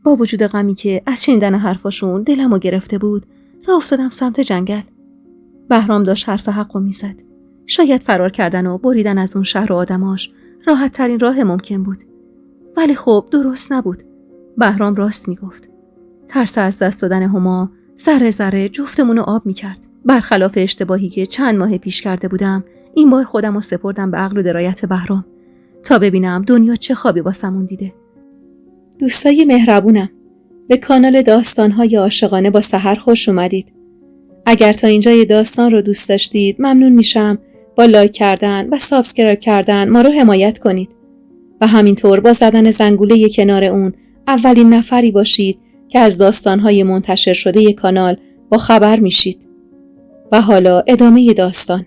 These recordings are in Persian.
با وجود غمی که از شنیدن حرفاشون دلمو گرفته بود، راه افتادم سمت جنگل. بهرام داشت حرف حقو میزد. شاید فرار کردن و بریدن از اون شهر و آدماش راحت ترین راه ممکن بود. ولی خب درست نبود. بهرام راست میگفت. ترس از دست دادن هما ذره ذره جفتمونو آب میکرد. برخلاف اشتباهی که چند ماه پیش کرده بودم، این بار خودمو سپردم به عقل و درایت بهرام تا ببینم دنیا چه خوابی واسمون دیده. دوستای مهربونم، به کانال داستان‌های عاشقانه با سحر خوش اومدید. اگر تا اینجای داستان رو دوست داشتید، ممنون میشم با لایک کردن و سابسکرایب کردن ما رو حمایت کنید و همینطور با زدن زنگوله کنار اون اولین نفری باشید که از داستان‌های منتشر شده کانال با خبر میشید. و حالا ادامه داستان.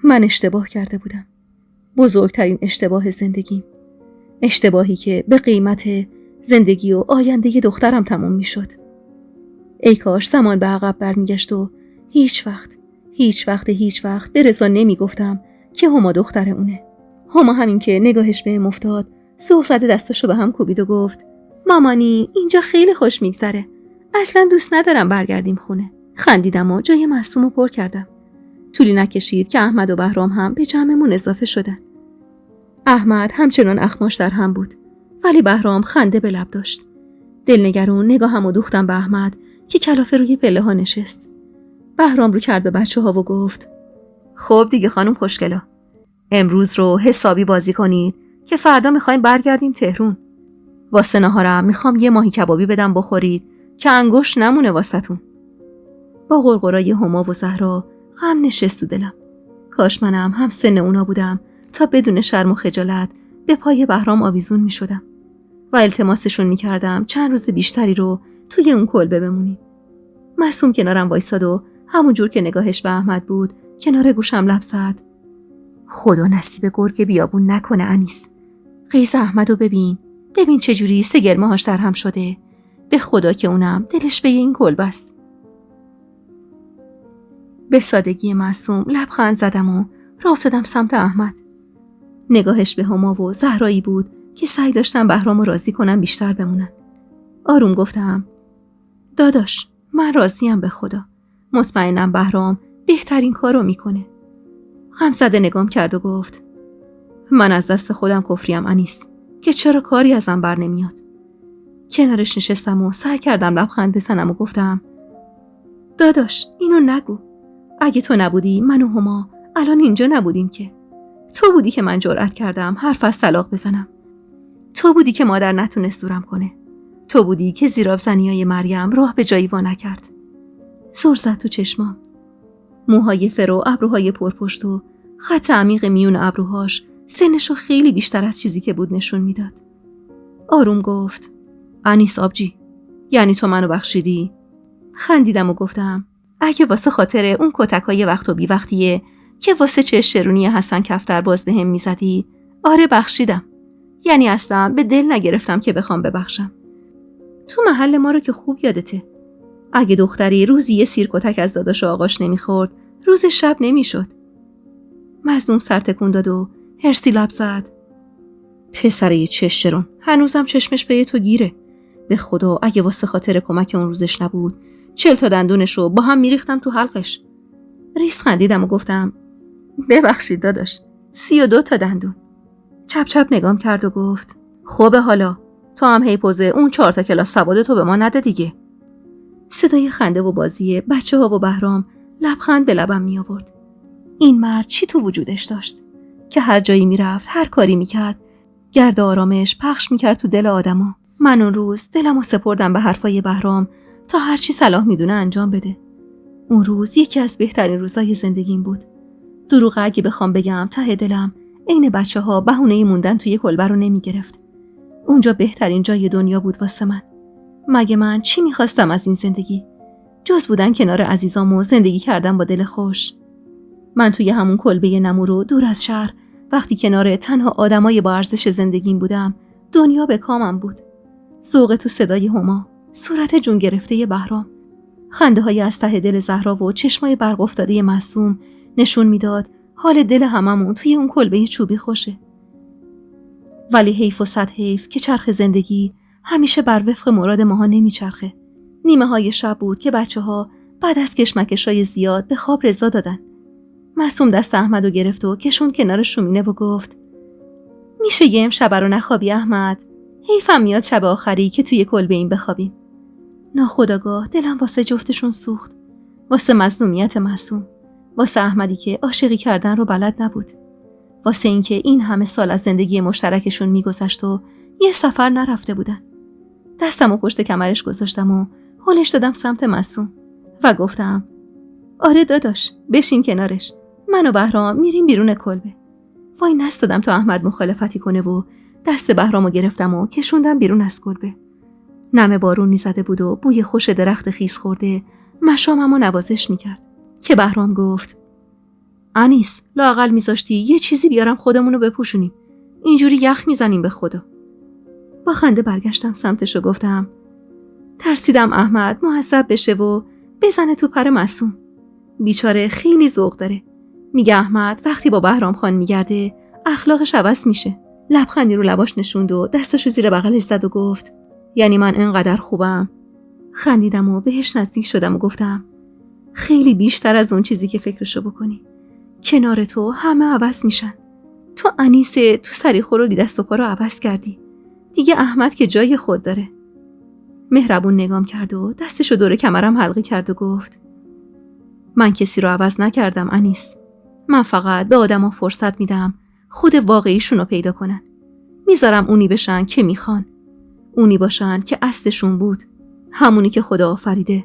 من اشتباه کرده بودم. بزرگترین اشتباه زندگیم. اشتباهی که به قیمت زندگی و آینده دخترم تموم میشد. ای کاش زمان به عقب برمیگشت و هیچ وقت به رضا نمیگفتم که هما دختر اونه. هما همین که نگاهش بهم افتاد، سوق زده دستاشو به هم کوبید و گفت مامانی اینجا خیلی خوش میگذره. اصلا دوست ندارم برگردیم خونه. خندیدم و جای معصومو پر کردم. طولی نکشید که احمد و بهرام هم به جمعمون اضافه شدن. احمد همچنان اخماش در هم بود، ولی بهرام خنده به لب داشت. دلنگرون نگاهمو دوختم به احمد که کلافه روی پله ها نشست. بهرام رو کرد به بچه ها و گفت خب دیگه خانم خوشگلا، امروز رو حسابی بازی کنید که فردا میخوایم برگردیم تهرون. واسه ناهارم میخوام یه ماهی کبابی بدم بخورید که انگوش نمونه واسهتون. با غرغرای هما و زهرا غم نشست تو دلم. کاش منم هم سن اونا بودم تا بدون شرم و خجالت به پای بهرام آویزون می شدم و التماسشون می کردم چند روز بیشتری رو توی اون کلبه بمونیم. معصوم کنارم وایساد و همون جور که نگاهش به احمد بود کنار گوشم لب زد. خدا نصیب گرگ بیابون نکنه انیس. قیس احمدو ببین چجوری سه گرمه‌هاش در هم شده. به خدا که اونم دلش به این کلبه است. به سادگی معصوم لبخند زدم و راه افتادم سمت احمد. نگاهش به هما و زهرایی بود که سعی داشتم بهرامو راضی کنم بیشتر بمونن. آروم گفتم داداش من راضیم به خدا. مطمئنم بهرام بهترین کارو میکنه. غمزده نگام کرد و گفت من از دست خودم کفریم انیس که چرا کاری ازم بر نمیاد. کنارش نشستم و سعی کردم لبخند بزنم و گفتم داداش اینو نگو. اگه تو نبودی من و هما الان اینجا نبودیم که. تو بودی که من جرأت کردم حرف از طلاق بزنم. تو بودی که مادر نتونست دورم کنه. تو بودی که زیر آبزنیای مریم راه به جایی وا نکرد. سر زد تو چشمام. موهای فرو، ابروهای پرپشت و خط عمیق میون ابروهاش سنشو خیلی بیشتر از چیزی که بود نشون میداد. آروم گفت انیس آبجی، یعنی تو منو بخشیدی؟ خندیدم و گفتم اگه واسه خاطر اون کتکای وقت و بی وقتیه که واسه چه شرونی حسن کفتر باز به هم میزدی، آره بخشیدم. یعنی اصلا به دل نگرفتم که بخوام ببخشم. تو محل ما رو که خوب یادته. اگه دختری روزی یه سیر کتک از داداش و آقاش نمیخورد، روز شب نمیشد. مظلوم سر تکون داد و هرسی لب زد. پسره چش شرون، هنوزم چشمش به تو گیره. به خدا اگه واسه خاطر کمک اون روزش نبود 40 تا دندونشو با هم میریختم تو حلقش. ریس خندیدم و گفتم ببخشید داداش، 32 تا دندون. چپ چپ نگام کرد و گفت خوبه حالا تو هم هی پوزه اون 4 تا کلاس سواد تو به ما نده دیگه. صدای خنده و بازی بچه ها و بهرام لبخند به لبم می آورد. این مرد چی تو وجودش داشت که هر جایی می رفت، هر کاری می کرد، گرد آرامش پخش می کرد تو دل آدما. من اون روز دلمو سپردم به حرفای بهرام تا هر چی صلاح می دونه انجام بده. اون روز یکی از بهترین روزای زندگیم بود. دروغ اگه بخوام بگم ته دلم عین بچه ها بهونه موندن توی کلبه رو نمی گرفت. اونجا بهترین جای دنیا بود واسه من. مگه من چی میخواستم از این زندگی؟ جز بودن کنار عزیزام و زندگی کردن با دل خوش. من توی همون کلبه نمور و دور از شهر وقتی کنار تنها آدمای با ارزش زندگیم بودم، دنیا به کامم بود. ذوق تو صدای هما، صورت جون گرفته بهرام، خنده های از ته دل زهرا و چشمای برق افتاده معصوم نشون میداد حال دل هممون توی اون کلبه چوبی خوشه. ولی حیف و صد حیف که چرخ زندگی همیشه بر وفق مراد ماها نمیچرخه. نیمه های شب بود که بچه‌ها بعد از کشمکش‌های زیاد به خواب رضا دادن. معصوم دست احمدو گرفت و کشوند کنار شومینه و گفت: میشه یه امشب رو نخوابی احمد؟ حیفم میاد شب آخری که توی کلبه این بخوابیم. ناخودآگاه دلم واسه جفتشون سوخت. واسه مظلومیت معصوم، واسه احمدی که عاشقی کردن رو بلد نبود، واسه اینکه این همه سال از زندگی مشترکشون میگذشت و یه سفر نرفته بودن. دستمو پشت کمرش گذاشتم و هلش دادم سمت معصوم و گفتم: آره داداش، بشین کنارش. من و بهرام میریم بیرون کلبه. وای نستادم تا احمد مخالفتی کنه و دست بهرامو گرفتم و کشوندم بیرون از کلبه. نم بارونی زده بود و بوی خوش درخت خیس خورده مشاممو نوازش میکرد که بهرام گفت: انیس، لااقل میذاشتی یه چیزی بیارم خودمونو بپوشونیم. اینجوری یخ میزنیم به خدا. با خنده برگشتم سمتش و گفتم: ترسیدم احمد معذب بشه و بزنه تو پر معصوم. بیچاره خیلی ذوق داره. میگه احمد وقتی با بهرام خان میگرده اخلاقش عوض میشه. لبخندی رو لباش نشوند و دستشو زیر بغلش زد و گفت: یعنی من اینقدر خوبم؟ خندیدم و بهش نزدیک شدم و گفتم: خیلی بیشتر از اون چیزی که فکرشو بکنی. کنار تو همه عوض میشن. تو انیسه، تو سریخور رو دست و پا رو عوض کردی. دیگه احمد که جای خود داره. مهربون نگام کرد و دستشو دور کمرم حلقه کرد و گفت: من کسی رو عوض نکردم انیس. من فقط به آدما فرصت میدم خود واقعیشون رو پیدا کنن. میذارم اونی بشن که میخوان. اونی باشن که اصلشون بود. همونی که خدا آفریده.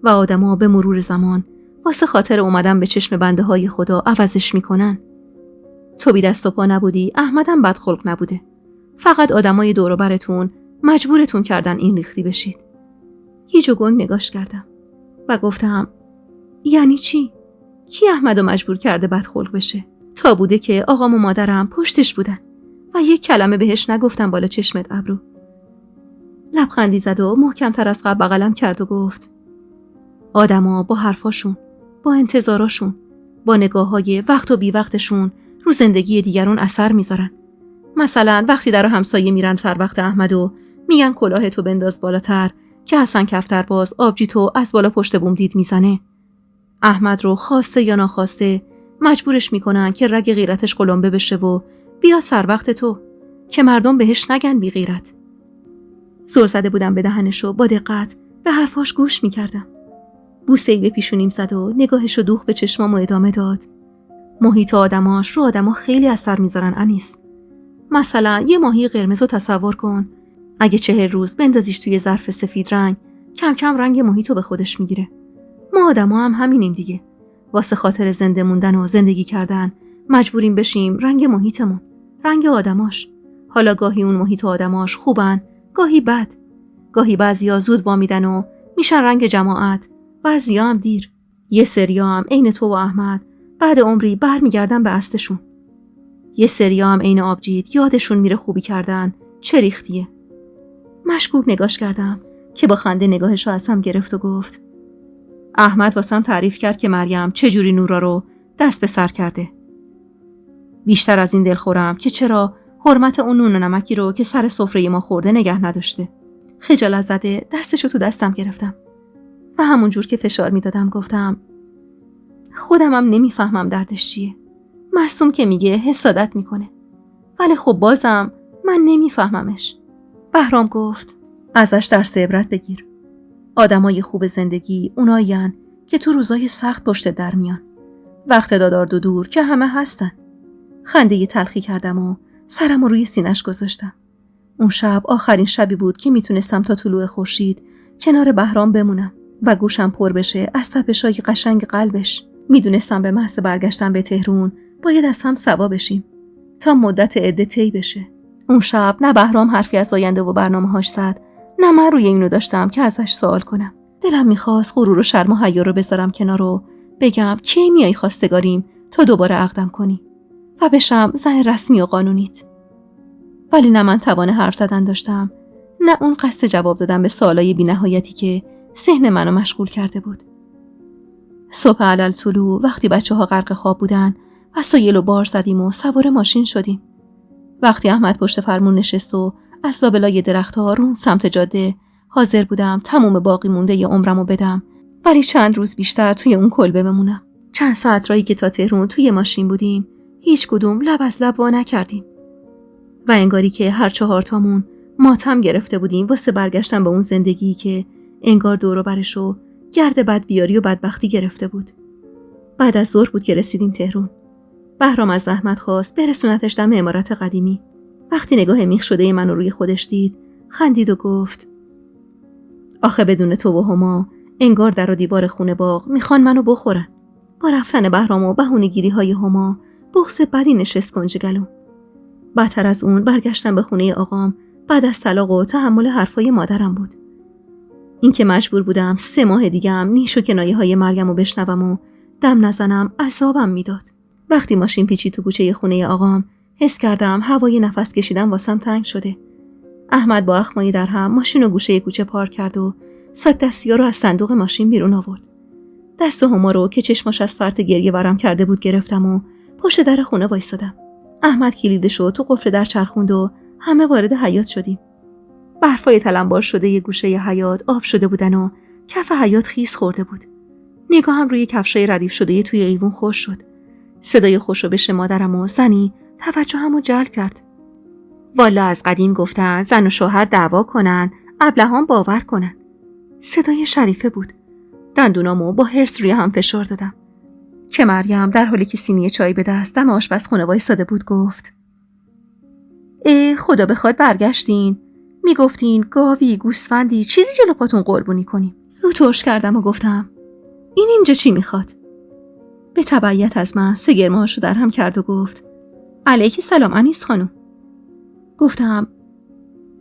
و آدما به مرور زمان واسه خاطر اومدن به چشم بنده های خدا عوضش میکنن. تو بی دست و پا نبودی، احمدم بدخلق نبوده. فقط آدمای دور و برتون مجبورتون کردن این ریختی بشید. گیج و گنگ نگاش کردم و گفتم: یعنی چی؟ کی احمدو مجبور کرده بدخلق بشه؟ تا بوده که آقام و مادرم پشتش بودن و یک کلمه بهش نگفتم بالا چشمت ابرو. لبخندی زد و محکم‌تر از قبل بغلم کرد و گفت: آدما با حرفاشون، با انتظاراشون، با نگاه‌های وقت و بی وقتشون رو زندگی دیگران اثر میذارن. مثلا وقتی در همسایه میرن سر وقت احمدو میگن کلاهتو بنداز بالاتر که حسن کفتر باز آبجیتو از بالا پشت بوم دید میزنه. احمد رو خواسته یا ناخواسته مجبورش میکنن که رگ غیرتش قلمبه بشه و بیاد سر وقت تو که مردم بهش نگن بی غیرت. زل زده بودم به دهنشو با دقت به حرفاش گوش میکردم. بوسه‌ای به پیشونیم زد و نگاهشو دوخ به چشمامو ادامه داد: محیط آدماش رو آدما خیلی اثر میذارن انیس. مثلا یه ماهی قرمز رو تصور کن. اگه 40 روز بندازیش توی ظرف سفید رنگ، کم کم رنگ محیطو به خودش میگیره. ما آدما هم همینیم دیگه. واسه خاطر زنده موندن و زندگی کردن مجبوریم بشیم رنگ محیطمون، رنگ آدماش. حالا گاهی اون محیط و آدماش خوبن، گاهی بد. گاهی بعضیا زود وامیدن و میشن رنگ جماعت، بعضیا هم دیر. یه سریا هم عین تو و احمد بعد عمری برمیگردن به اصلشون. یه سریا هم عین آبجید یادشون میره خوبی کردن چه ریختیه. مشکوک نگاش کردم که با خنده نگاهشو از هم گرفت و گفت: احمد واسم تعریف کرد که مریم چجوری نورا رو دست به سر کرده. بیشتر از این دلخورم که چرا حرمت اون نون و نمکی رو که سر سفره ما خورده نگه نداشته. خجالت زده دستشو تو دستم گرفتم و همون جور که فشار میدادم گفتم: خودمم نمیفهمم دردش چیه. معصوم که میگه حسادت میکنه، ولی خب بازم من نمیفهممش. بهرام گفت: ازش درس عبرت بگیر. آدمای خوب زندگی اونایین که تو روزای سخت پشت در میان. وقت دادارد و دور که همه هستن. خنده تلخی کردم و سرم روی سینش گذاشتم. اون شب آخرین شبی بود که میتونستم تا طلوع خورشید کنار بهرام بمونم و گوشم پر بشه از تپشای قشنگ قلبش. میدونستم به محض برگشتن به تهران باید از هم سوا بشیم تا مدت عده طی بشه. اون شب نه بهرام حرفی از آینده و برنامه‌هاش زد، نه من روی اینو داشتم که ازش سوال کنم. دلم میخواست غرور و شرم و حیا رو بذارم کنار و بگم کی میای خواستگاریم تا دوباره عقدم کنی و بشم زن رسمی و قانونیت. ولی نه من توان حرف زدن داشتم، نه اون قصد جواب دادن به سوالای بی‌نهایتی که ذهن منو مشغول کرده بود. صبح علل طلوع وقتی بچه‌ها غرق خواب بودن وسایل و بار زدیم و سوار ماشین شدیم. وقتی احمد پشت فرمون نشست و از لابلای درخت‌ها رون سمت جاده. حاضر بودم تمام باقی مونده ی عمرمو بدم، ولی چند روز بیشتر توی اون کلبه بمونم. چند ساعت راهی که تا تهران توی ماشین بودیم، هیچ کدوم لب از لب وا نکردیم. و انگاری که هر 4 تامون ماتم گرفته بودیم واسه برگشتن به اون زندگی که انگار دور و برشو گرد بدبیاری و بدبختی گرفته بود. بعد از ظهر بود که رسیدیم تهران. بهرام از زحمت خواست برسونتش دم عمارت قدیمی. وقتی نگاه میخ شده منو روی خودش دید، خندید و گفت: آخه بدون تو و هما انگار در و دیوار خونه باغ میخوان منو بخورن. با رفتن بهرام و بهونه‌گیری های هما، بغض بدی نشست کنج گلوم. بدتر از اون برگشتم به خونه آقام بعد از طلاق و تحمل حرفای مادرم بود. این که مجبور بودم 3 ماه دیگه هم نیش و کنایه های مریم رو بشنوم و دم نزنم عذابم میداد. وقتی ماشین پیچید تو کوچه خونه آقام، حس کردم هوای نفس کشیدن واسم تنگ شده. احمد با اخمایی در هم ماشین رو گوشه کوچه پارک کرد و ساک دستی‌ها رو از صندوق ماشین بیرون آورد. دست هما رو که چشماش از فرط گریه ورم کرده بود گرفتم و پشت در خونه وایسادم. احمد کلیدشو تو قفل در چرخوند و همه وارد حیاط شدیم. برفای تلمبار شده ی گوشه ی حیاط آب شده بودن و کف حیاط خیس خورده بود. نگاهم روی کفشای ردیف شده توی ایوون خوش شد. صدای خوشوبش مادرم و زنی توجهمو جلب کرد. والا از قدیم گفتن زن و شوهر دعوا کنن، ابلهان باور کنن. صدای شریفه بود. دندونامو با حرص روی هم فشار دادم که مریم در حالی که سینی چای به دست دم آشپزخونه وایساده بود گفت: خدا بخواد برگشتین. میگفتین گاوی، گوسفندی، چیزی جلو پاتون قربونی کنیم. رو ترش کردم و گفتم: این اینجا چی میخواد؟ به تبعیت از من 3 گرمه‌هاشو در هم کرد و گفت: علیک سلام انیس خانم. گفتم: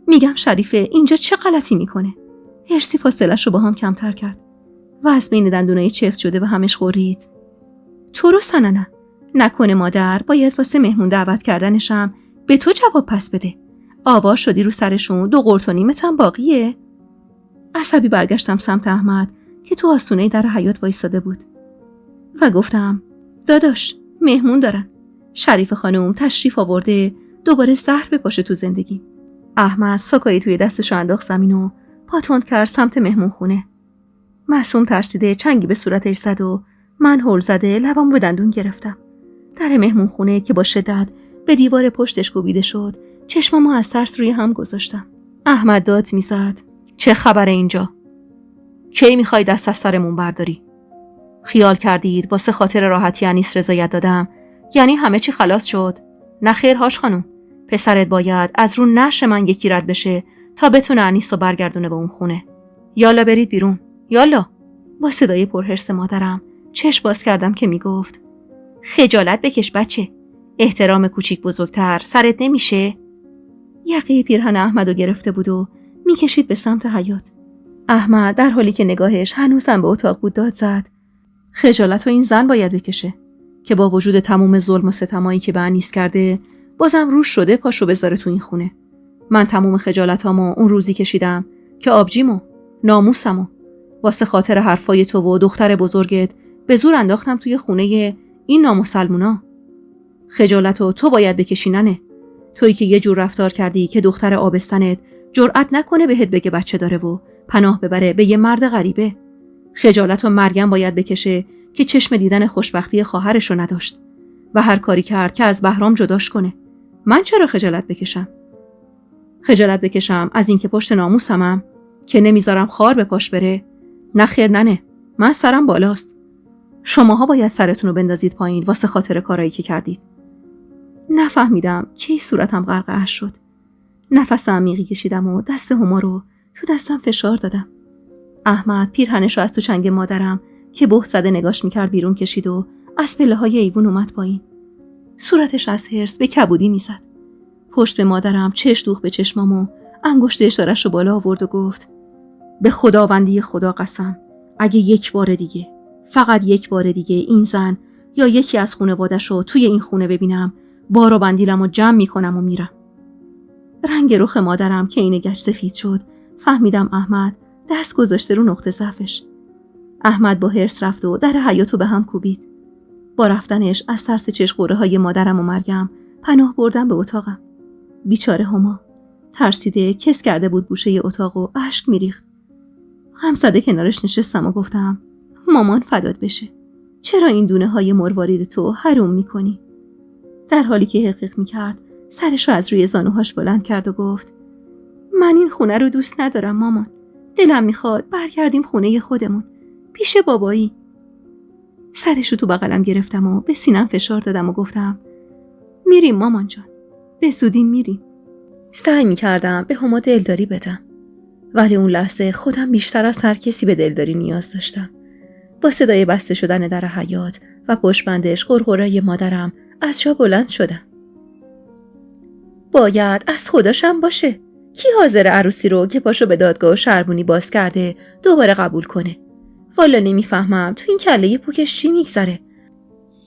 میگم شریفه اینجا چه غلطی میکنه؟ هرسی فاصلش رو با هم کمتر کرد و از بین دندونای چفت شده به همش غرید: تو رو سننه، نکنه مادر باید واسه مهمون دعوت کردنشم به تو جواب پس بده. آوار شدی رو سرشون، 2 قرت و نیمت هم باقیه. عصبی برگشتم سمت احمد که تو آستونه در حیاط وایساده بود و گفتم: داداش مهمون دارن. شریف خانم تشریف آورده دوباره زهر بپاشه تو زندگی. احمد ساکایی توی دستشو انداخت زمین و پاتوند کرد سمت مهمون خونه. معصوم ترسیده چنگی به صورتش زد و من هول زده لبم به دندون گرفتم. در مهمون خونه که با شدت به دیوار پشتش کوبیده شد، چشمامو از ترس روی هم گذاشتم. احمد داد میزد: چه خبره اینجا؟ کی میخوای دست از سرمون برداری؟ خیال کردید واسه خاطر راحتی انیس رضایت دادم یعنی همه چی خلاص شد؟ نه خیر هاش خانم، پسرت باید از رو نعش من یکی رد بشه تا بتونه انیس رو برگردونه به اون خونه. یالا برید بیرون، یالا. با صدای پرحرص مادرم چشم باز کردم که میگفت: خجالت بکش بچه، احترام کوچیک بزرگتر سرت نمیشه؟ یقه پیرهن احمدو گرفته بود و میکشید به سمت حیاط. احمد در حالی که نگاهش هنوزم به اتاق بود داد زد: خجالت رو این زن باید بکشه که با وجود تمام ظلم و ستمایی که به انیس کرده بازم روش شده پاشو بذاره تو این خونه. من تمام خجالتامو اون روزی کشیدم که آبجیمو، ناموسمو واسه خاطر حرفای تو و دختر بزرگت به زور انداختم توی خونه این نامسلمونا. خجالتو تو باید بکشی ننه، تویی که یه جور رفتار کردی که دختر آبستنت جرأت نکنه بهت بگه بچه داره و پناه ببره به یه مرد غریبه. خجالتو مریم باید بکشه که چشم دیدن خوشبختی خواهرشو نداشت و هر کاری کرد که از بهرام جداش کنه. من چرا خجالت بکشم؟ خجالت بکشم از این که پشت ناموسمم که نمیذارم خار به پاش بره؟ نه خیر ننه، من سرم بالاست. شماها باید سرتون رو بندازید پایین واسه خاطر کارایی که کردید. نفهمیدم کی صورتم غرق اشک شد. نفس عمیقی کشیدم و دست هما رو تو دستم فشار دادم. احمد پیرهنش رو از تو چنگ مادرم که بهت زده نگاش میکرد بیرون کشید و از پله‌های ایوون اومد پایین. صورتش از حرص به کبودی میزد. پشت به مادرم چش دوخت به چشمام و انگشت اشاره‌ش رو بالا آورد و گفت: به خداوندی خدا قسم، اگه یک بار دیگه، فقط یک بار دیگه این زن یا یکی از خانواده‌اش رو توی این خونه ببینم، بار و بندیلمو جمع میکنم و میرم. رنگ رخ مادرم که اینه گچ سفید شد، فهمیدم احمد دست گذاشته رو نقطه ضعفش. احمد با حرص رفت و در حیاطو به هم کوبید. با رفتنش از ترس چشم قوره های مادرم و مریم پناه بردم به اتاقم. بیچاره هما ترسیده کس کرده بود گوشه اتاق و اشک میریخت. غمزده کنارش نشستم و گفتم مامان فدات بشه. چرا این دونه های مروارید تو حروم میکنی؟ در حالی که حقیق میکرد سرش رو از روی زانوهاش بلند کرد و گفت من این خونه رو دوست ندارم مامان. دلم میخواد برگردیم خونه خودمون پیش بابایی. سرش رو تو بغلم گرفتم و به سینم فشار دادم و گفتم میریم مامان جان، به زودی میریم. سعی میکردم به هما دلداری بدم، ولی اون لحظه خودم بیشتر از هر کسی به دلداری نیاز داشتم. با صدای بسته شدن در حیاط و پشتبندش غرغرای مادرم از جا بلند شدم. باید از خداشم باشه. کی حاضر عروسی رو که پاشو به دادگاه و شربونی باز کرده دوباره قبول کنه؟ والا نمیفهمم تو این کله پوکش چی میگذره.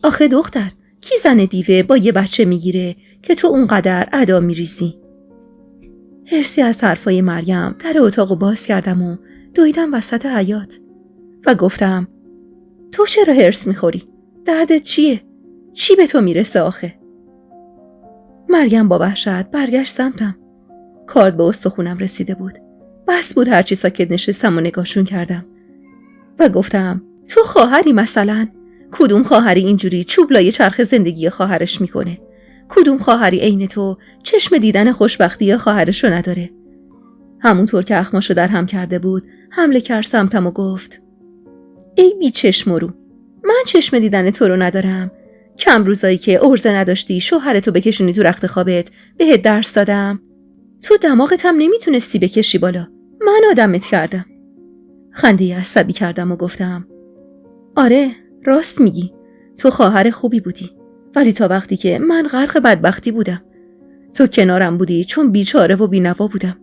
آخه دختر، کی زن بیوه با یه بچه میگیره که تو اونقدر ادا میریزی؟ هرسی از حرفای مریم در اتاقو باز کردم و دویدم وسط حیاط و گفتم تو چرا هرس میخوری؟ دردت چیه؟ چی به تو میرسه آخه؟ مریم با وحشت برگشت سمتم. کارد به استخونم رسیده بود. بس بود هرچی ساکت نشستم و نگاهشون کردم و گفتم تو خواهری مثلا؟ کدوم خواهری اینجوری چوب لای چرخ زندگی خواهرش میکنه؟ کدوم خواهری عین تو چشم دیدن خوشبختی خواهرشو نداره؟ همونطور که اخماشو در هم کرده بود حمله کرد سمتم و گفت ای بی چشم رو، من چشم دیدن تو رو ندارم؟ کم روزایی که عرضه نداشتی شوهرتو بکشونی تو رخت خوابت بهت درس دادم؟ تو دماغت هم نمیتونستی بکشی بالا، من آدمت کردم. خنده عصبی کردم و گفتم آره راست میگی، تو خواهر خوبی بودی، ولی تا وقتی که من غرق بدبختی بودم. تو کنارم بودی چون بیچاره و بی‌نوا بودم.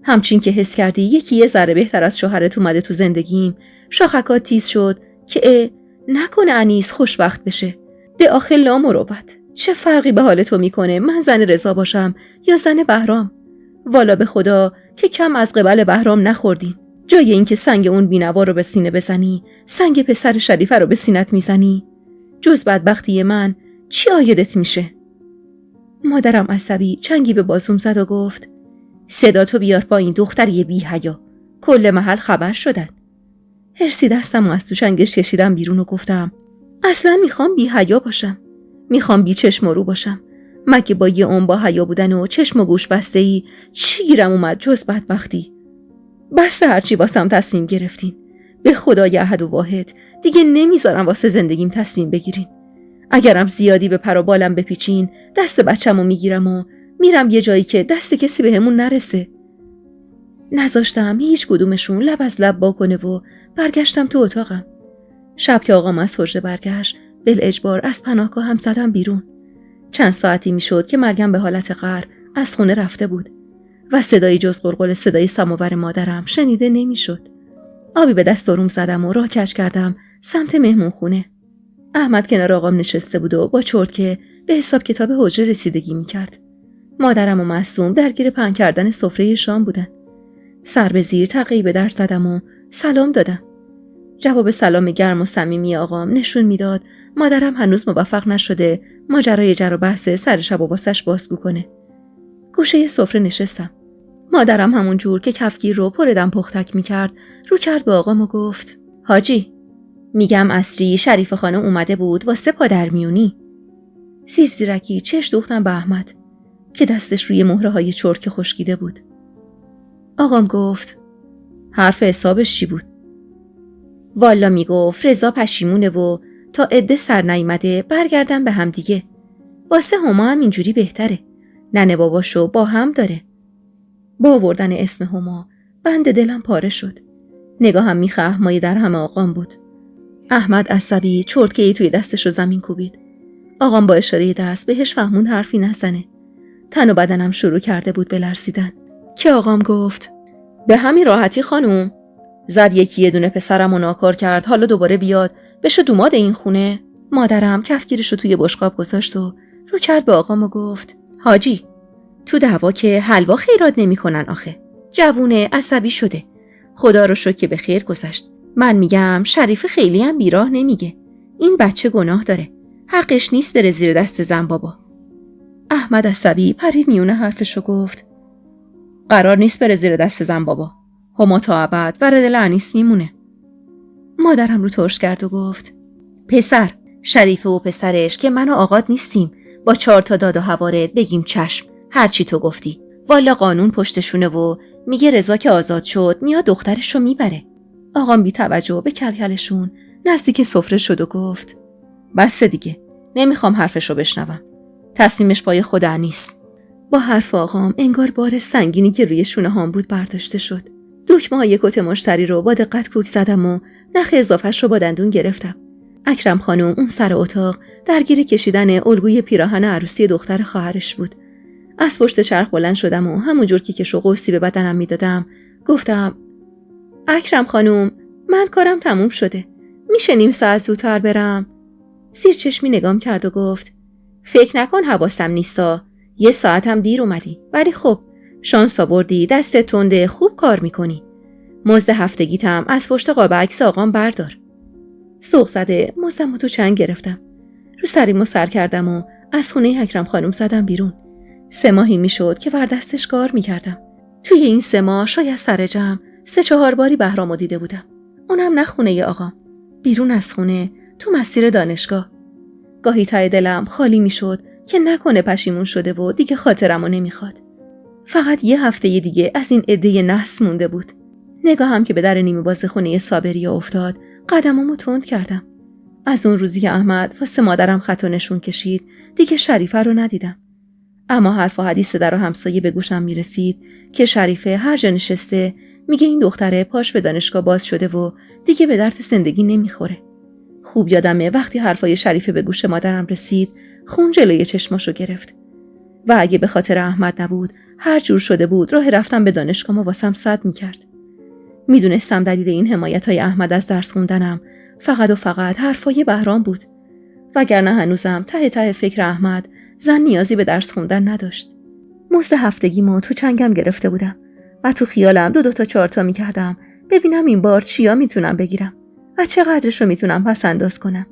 همچین که حس کردی یکی یه ذره بهتر از شوهرت اومده تو زندگیم، شاخکات تیز شد که نکنه انیس خوشبخت بشه. ده آخه لا مروت، چه فرقی به حال تو میکنه من زن رضا باشم یا زن بهرام؟ والا به خدا که کم از قبل بهرام نخوردین. جای این که سنگ اون بی‌نوا رو به سینه بزنی، سنگ پسر شریفه رو به سینت میزنی. جز بدبختی من چی آیدت میشه؟ مادرم عصبی چنگی به بازوم زد و گفت صدا تو بیار پایین دختری بی حیا، کل محل خبر شدن. هرسی دستم و از تو چنگش کشیدم بیرون و گفتم اصلا میخوام بی حیا باشم، میخوام بی چشم و رو باشم. مگه با یه عمر با حیا بودن و چشم و گوش بسته‌ای چی گیرم اومد جز بدبختی؟ بس هرچی واسم تصمیم گرفتین، به خدای احد و واحد دیگه نمیذارم واسه زندگیم تصمیم بگیرین. اگرم زیادی به پر و بالم بپیچین دست بچه‌مو میگیرم و میرم یه جایی که دست کسی بهمون نرسه. نذاشتم هیچ کدومشون لب از لب با کنه و برگشتم تو اتاقم. شب که آقام از حجره برگشت بالاجبار از پناهگاه هم زدم بیرون. چند ساعتی میشد که مریم به حالت قهر از خونه رفته بود و صدایی جز قلقل صدای سماور مادرم شنیده نمیشد. آبی به دست روم زدم و راه کج کردم سمت مهمون خونه. احمد کنار آقام نشسته بود و با چرتکه به حساب کتاب حجره رسیدگی میکرد. مادرم و معصوم درگیر پهن کردن سفره شام بودن. سر به زیر تقی به در زدم و سلام دادم. جواب سلام گرم و صمیمی آقام نشون میداد مادرم هنوز موفق نشده ماجرای جر و بحث سر شب و واسش بازگو کنه. گوشه سفره نشستم. مادرم همون جور که کفگیر رو پر دم پختک میکرد رو کرد به آقام و گفت حاجی، میگم عصری شریفه خانم اومده بود واسه پادرمیونی. زیرکی چش دوختم به احمد که دستش روی مهره های چرت خشکیده بود. آقام گفت حرف حسابش چی بود؟ والا میگفت رضا پشیمونه و تا عده سر نیامده برگردن به هم دیگه. واسه هما هم اینجوری بهتره. ننه باباشو با هم داره. با آوردن اسم هما بند دلم پاره شد. نگاهم میخه مایه در همه آقام بود. احمد عصبی چرتکه‌ای توی دستش رو زمین کوبید. آقام با اشاره دست بهش فهمون حرفی نزنه. تن و بدنم شروع کرده بود به لرزیدن که آقام گفت به همین راحتی خانوم؟ زد یکی یه دونه پسرم و ناکار کرد، حالا دوباره بیاد بشه دوماد این خونه؟ مادرم کفگیرش رو توی بشقاب گذاشت و رو کرد به آقام و گفت حاجی، تو دعوا که حلوا خیرات نمی کنن آخه. جوونه عصبی شده. خدا رو شکر که به خیر گذشت. من میگم شریف خیلی هم بیراه نمیگه. این بچه گناه داره. حقش نیست بره زیر دست زن بابا. احمد عصبی پرید میونه حرفش و گفت قرار نیست بره زیر دست زن بابا. هما تا ابد ور دل انیس میمونه. مادرم رو ترش کرد و گفت پسر، شریفه و پسرش که من و آقات نیستیم با 4 تا داد و هوارت بگیم چشم هرچی تو گفتی. والا قانون پشتشونه و میگه رضا که آزاد شد میاد دخترشو میبره. آقام بی توجه به کلکلشون نزدیک سفره شد و گفت بس دیگه، نمیخوام حرفشو بشنوم. تصمیمش پای خود انیس. با حرف آقام انگار بار سنگینی که روی شونه هام بود برداشته شد. دکمه های کت مشتری رو با دقت کوک زدم و نخ اضافهش رو با دندون گرفتم. اکرم خانم اون سر اتاق درگیر کشیدن الگوی پیراهن عروسی دختر خواهرش بود. از پشت چرخ بلند شدم و همونجور که کش و قوسی به بدنم میدادم گفتم اکرم خانم، من کارم تموم شده. میشه نیم ساعت زودتر برم؟ زیر چشمی نگام کرد و گفت فکر نکن حواسم نیستا. 1 ساعتم دیر اومدی، ولی خب شانس آوردی، دستت تنده، خوب کار میکنی. مزد هفتگیتم از پشت قاب عکس آقام بردار. سوق زده مزدمو تو چنگ گرفتم. رو سریمو سر کردم و از خونه اکرم خانم زدم بیرون. 3 ماهی میشد که ور دستش کار میکردم. توی این 3 ماه شاید سر جمع 3-4 باری بهرامو دیده بودم. اونم نه خونه آقام، بیرون از خونه، تو مسیر دانشگاه. گاهی ته دلم خالی میشد که نکنه پشیمون شده و دیگه خاطرمو نمیخواد. فقط 1 هفته دیگه از این عده نحس مونده بود. نگاهم که به در نیمه باز خونه صابریا افتاد، قدمامو تند کردم. از اون روزی که احمد واسه مادرم خط و نشون کشید، دیگه شریفه رو ندیدم. اما حرف و حدیث در و همسایه به گوشم میرسید که شریفه هر جا نشسته میگه این دختره پاش به دانشگاه باز شده و دیگه به درد زندگی نمیخوره. خوب یادمه وقتی حرفای شریفه به گوش مادرم رسید، خون جلوی چشماشو گرفت. و اگه به خاطر احمد نبود، هر جور شده بود راه رفتم به دانشگاهمو واسم سد میکرد. میدونستم دلیل این حمایت‌های احمد از درس خوندنم فقط و فقط حرفای بهرام بود. وگرنه هنوزم ته ته فکر احمد زن نیازی به درس خوندن نداشت. مزد هفتگیمو تو چنگم گرفته بودم و تو خیالم 2 تا 4 تا میکردم ببینم این بار چیا میتونم بگیرم و چقدرشو میتونم پس انداز کنم.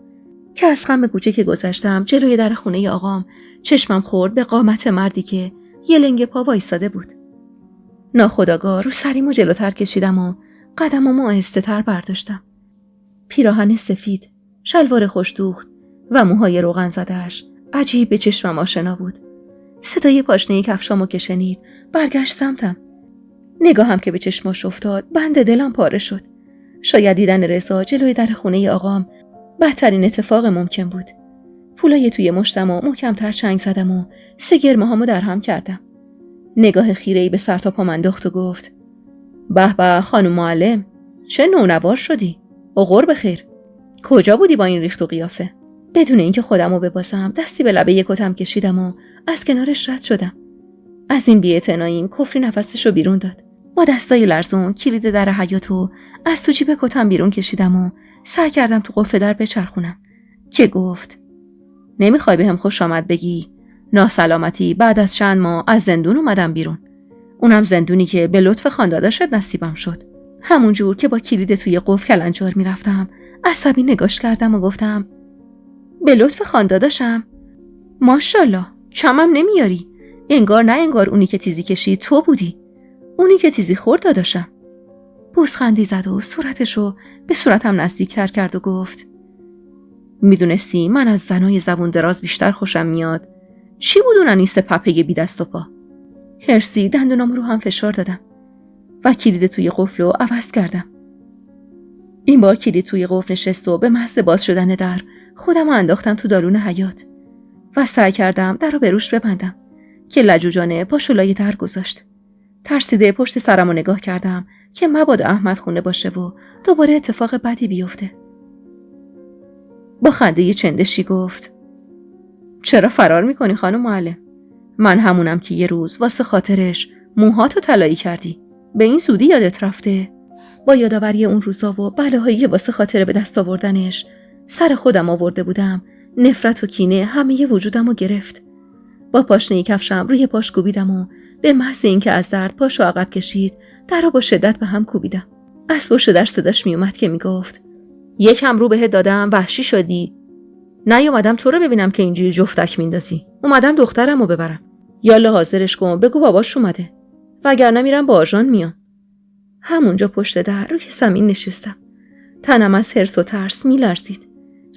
که از خم کوچه که گذشتم جلوی در خونه آقام چشمم خورد به قامت مردی که یه لنگ پا وایساده بود. ناخودآگاه رو سریمو جلوتر کشیدم و قدمامو آهسته‌تر برداشتم. پیراهن سفید، شلوار خوش‌دوخت و موهای روغن زده‌اش عجیب به چشمم آشنا بود. صدای پاشنه کفشامو که شنید برگشت سمتم. نگاهم که به چشماش افتاد بند دلم پاره شد. شاید دیدن رضا جلوی در خونه آقام بدترین اتفاق ممکن بود. پولای توی مشتمو محکم‌تر چنگ زدم و 3 گرمه‌هامو درهم کردم. نگاه خیره‌ای به سر تا پام انداخت و گفت به به خانم معلم، چه نونوار شدی؟ عقر بخیر. کجا بودی با این ریخت و قیافه؟ بدون اینکه خودمو ببازم دستی به لبه کتم کشیدم و از کنارش رد شدم. از این بی‌اعتناییم کفری نفسشو بیرون داد. با دستای لرزون کلید در حیاطو از تو جیب کتم بیرون کشیدم و سعی کردم تو قفل در بچرخونم که گفت نمیخوای بهم خوش آمد بگی؟ ناسلامتی بعد از چند ماه از زندون اومدم بیرون. اونم زندونی که به لطف خانداداشت نصیبم شد. همون جور که با کلید توی قفل کلنجار میرفتم عصبی نگاش کردم و گفتم به لطف خانداداشم؟ ماشاءالله کمم نمیاری. انگار نه انگار اونی که تیزی کشید تو بودی. اونی که تیزی خورد داداشم. پوزخندی زد و صورتشو به صورتم نزدیکتر کرد و گفت میدونستی من از زنای زبون دراز بیشتر خوشم میاد. چی بود اون انیس پپه بی دست و پا؟ هرسی دندونام رو هم فشار دادم و کلید توی قفل رو عوض کردم. این بار کلید توی قفل نشست و به محض باز شدن در خودم رو انداختم تو دالون حیاط و سعی کردم در رو به روش ببندم که لجوجانه پاشو لای در گذاشت. ترسیده پشت سرم رو نگاه کردم که مبادا احمد خونه باشه و دوباره اتفاق بدی بیفته. با خنده چندشی گفت چرا فرار میکنی خانم معلم؟ من همونم که یه روز واسه خاطرش موهاتو طلایی کردی. به این زودی یادت رفته؟ با یادآوری اون روزا و بلاهایی واسه خاطر به دست آوردنش سر خودم آورده بودم، نفرت و کینه همه وجودمو گرفت. با پاشنه کفشم روی پاش کوبیدم و به محض اینکه از درد پاشو عقب کشید در رو با شدت به هم کوبیدم. از پشت در صداش میومد که میگفت یکم رو بهت دادم وحشی شدی. نیومدم تو رو ببینم که اینجوری جفتک میندازی. اومدم دخترمو ببرم. یالا حاضرش کن بگو باباش اومده. وگرنه میرم با آژان میام. همونجا پشت در روی زمین نشستم. تنم از حرص و ترس میلرزید.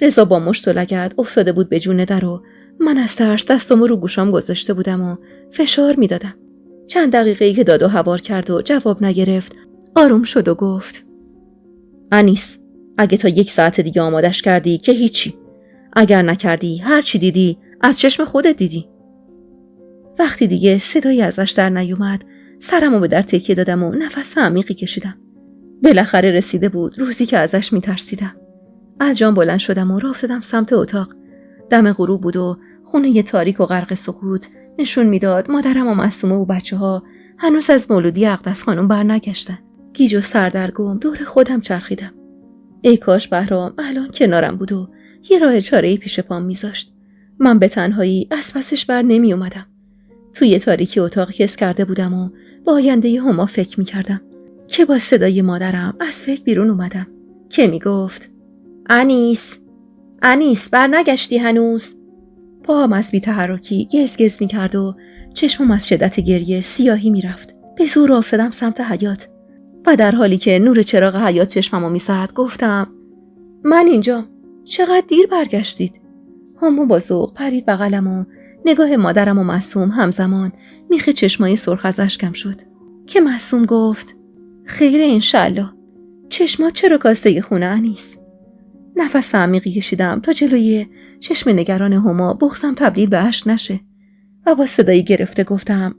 رضا با مشت و لگد افتاده بود به جون در و من از ترس دستمو رو گوشام گذاشته بودم و فشار میدادم. چند دقیقه‌ای که داد و هوار کرد و جواب نگرفت، آروم شد و گفت: انیس، اگه تا 1 ساعت دیگه آمادش کردی که هیچی. اگر نکردی هر چی دیدی از چشم خودت دیدی. وقتی دیگه صدایی ازش در نیومد، سرمو به در تکیه دادم و نفس عمیقی کشیدم. بالاخره رسیده بود روزی که ازش میترسیدم. از جام بلند شدم و راه افتادم سمت اتاق. دم غروب بود و خونه تاریک و غرق سکوت نشون میداد مادرم و معصومه و بچه‌ها هنوز از مولودی اقدس خانم برنگشتن. گیج و سردرگم دور خودم چرخیدم. ای کاش بهرام الان کنارم بود و یه راه چاره‌ای پیش پام میذاشت. من به تنهایی از پسش بر نمی اومدم. توی تاریکی اتاق کس کرده بودم و با آینده هما فکر میکردم که با صدای مادرم از فکر بیرون اومدم که میگفت: انیس برنگشتی هنوز؟ پاهم از بی‌تحرکی گز میکرد و چشمم از شدت گریه سیاهی میرفت. به زور افتادم سمت حیاط و در حالی که نور چراغ حیاط چشممو میزد گفتم: من اینجام. چقدر دیر برگشتید؟ همو با ذوق پرید بغلم و نگاه مادرم و معصوم همزمان میخ چشمای سرخ از اشکم شد که معصوم گفت: خیره انشالله. چشمات چرا کاسته خونه انیس؟ نفس عمیقی کشیدم تا جلوی چشم نگران هما بغضم تبدیل به اشک نشه و با صدای گرفته گفتم: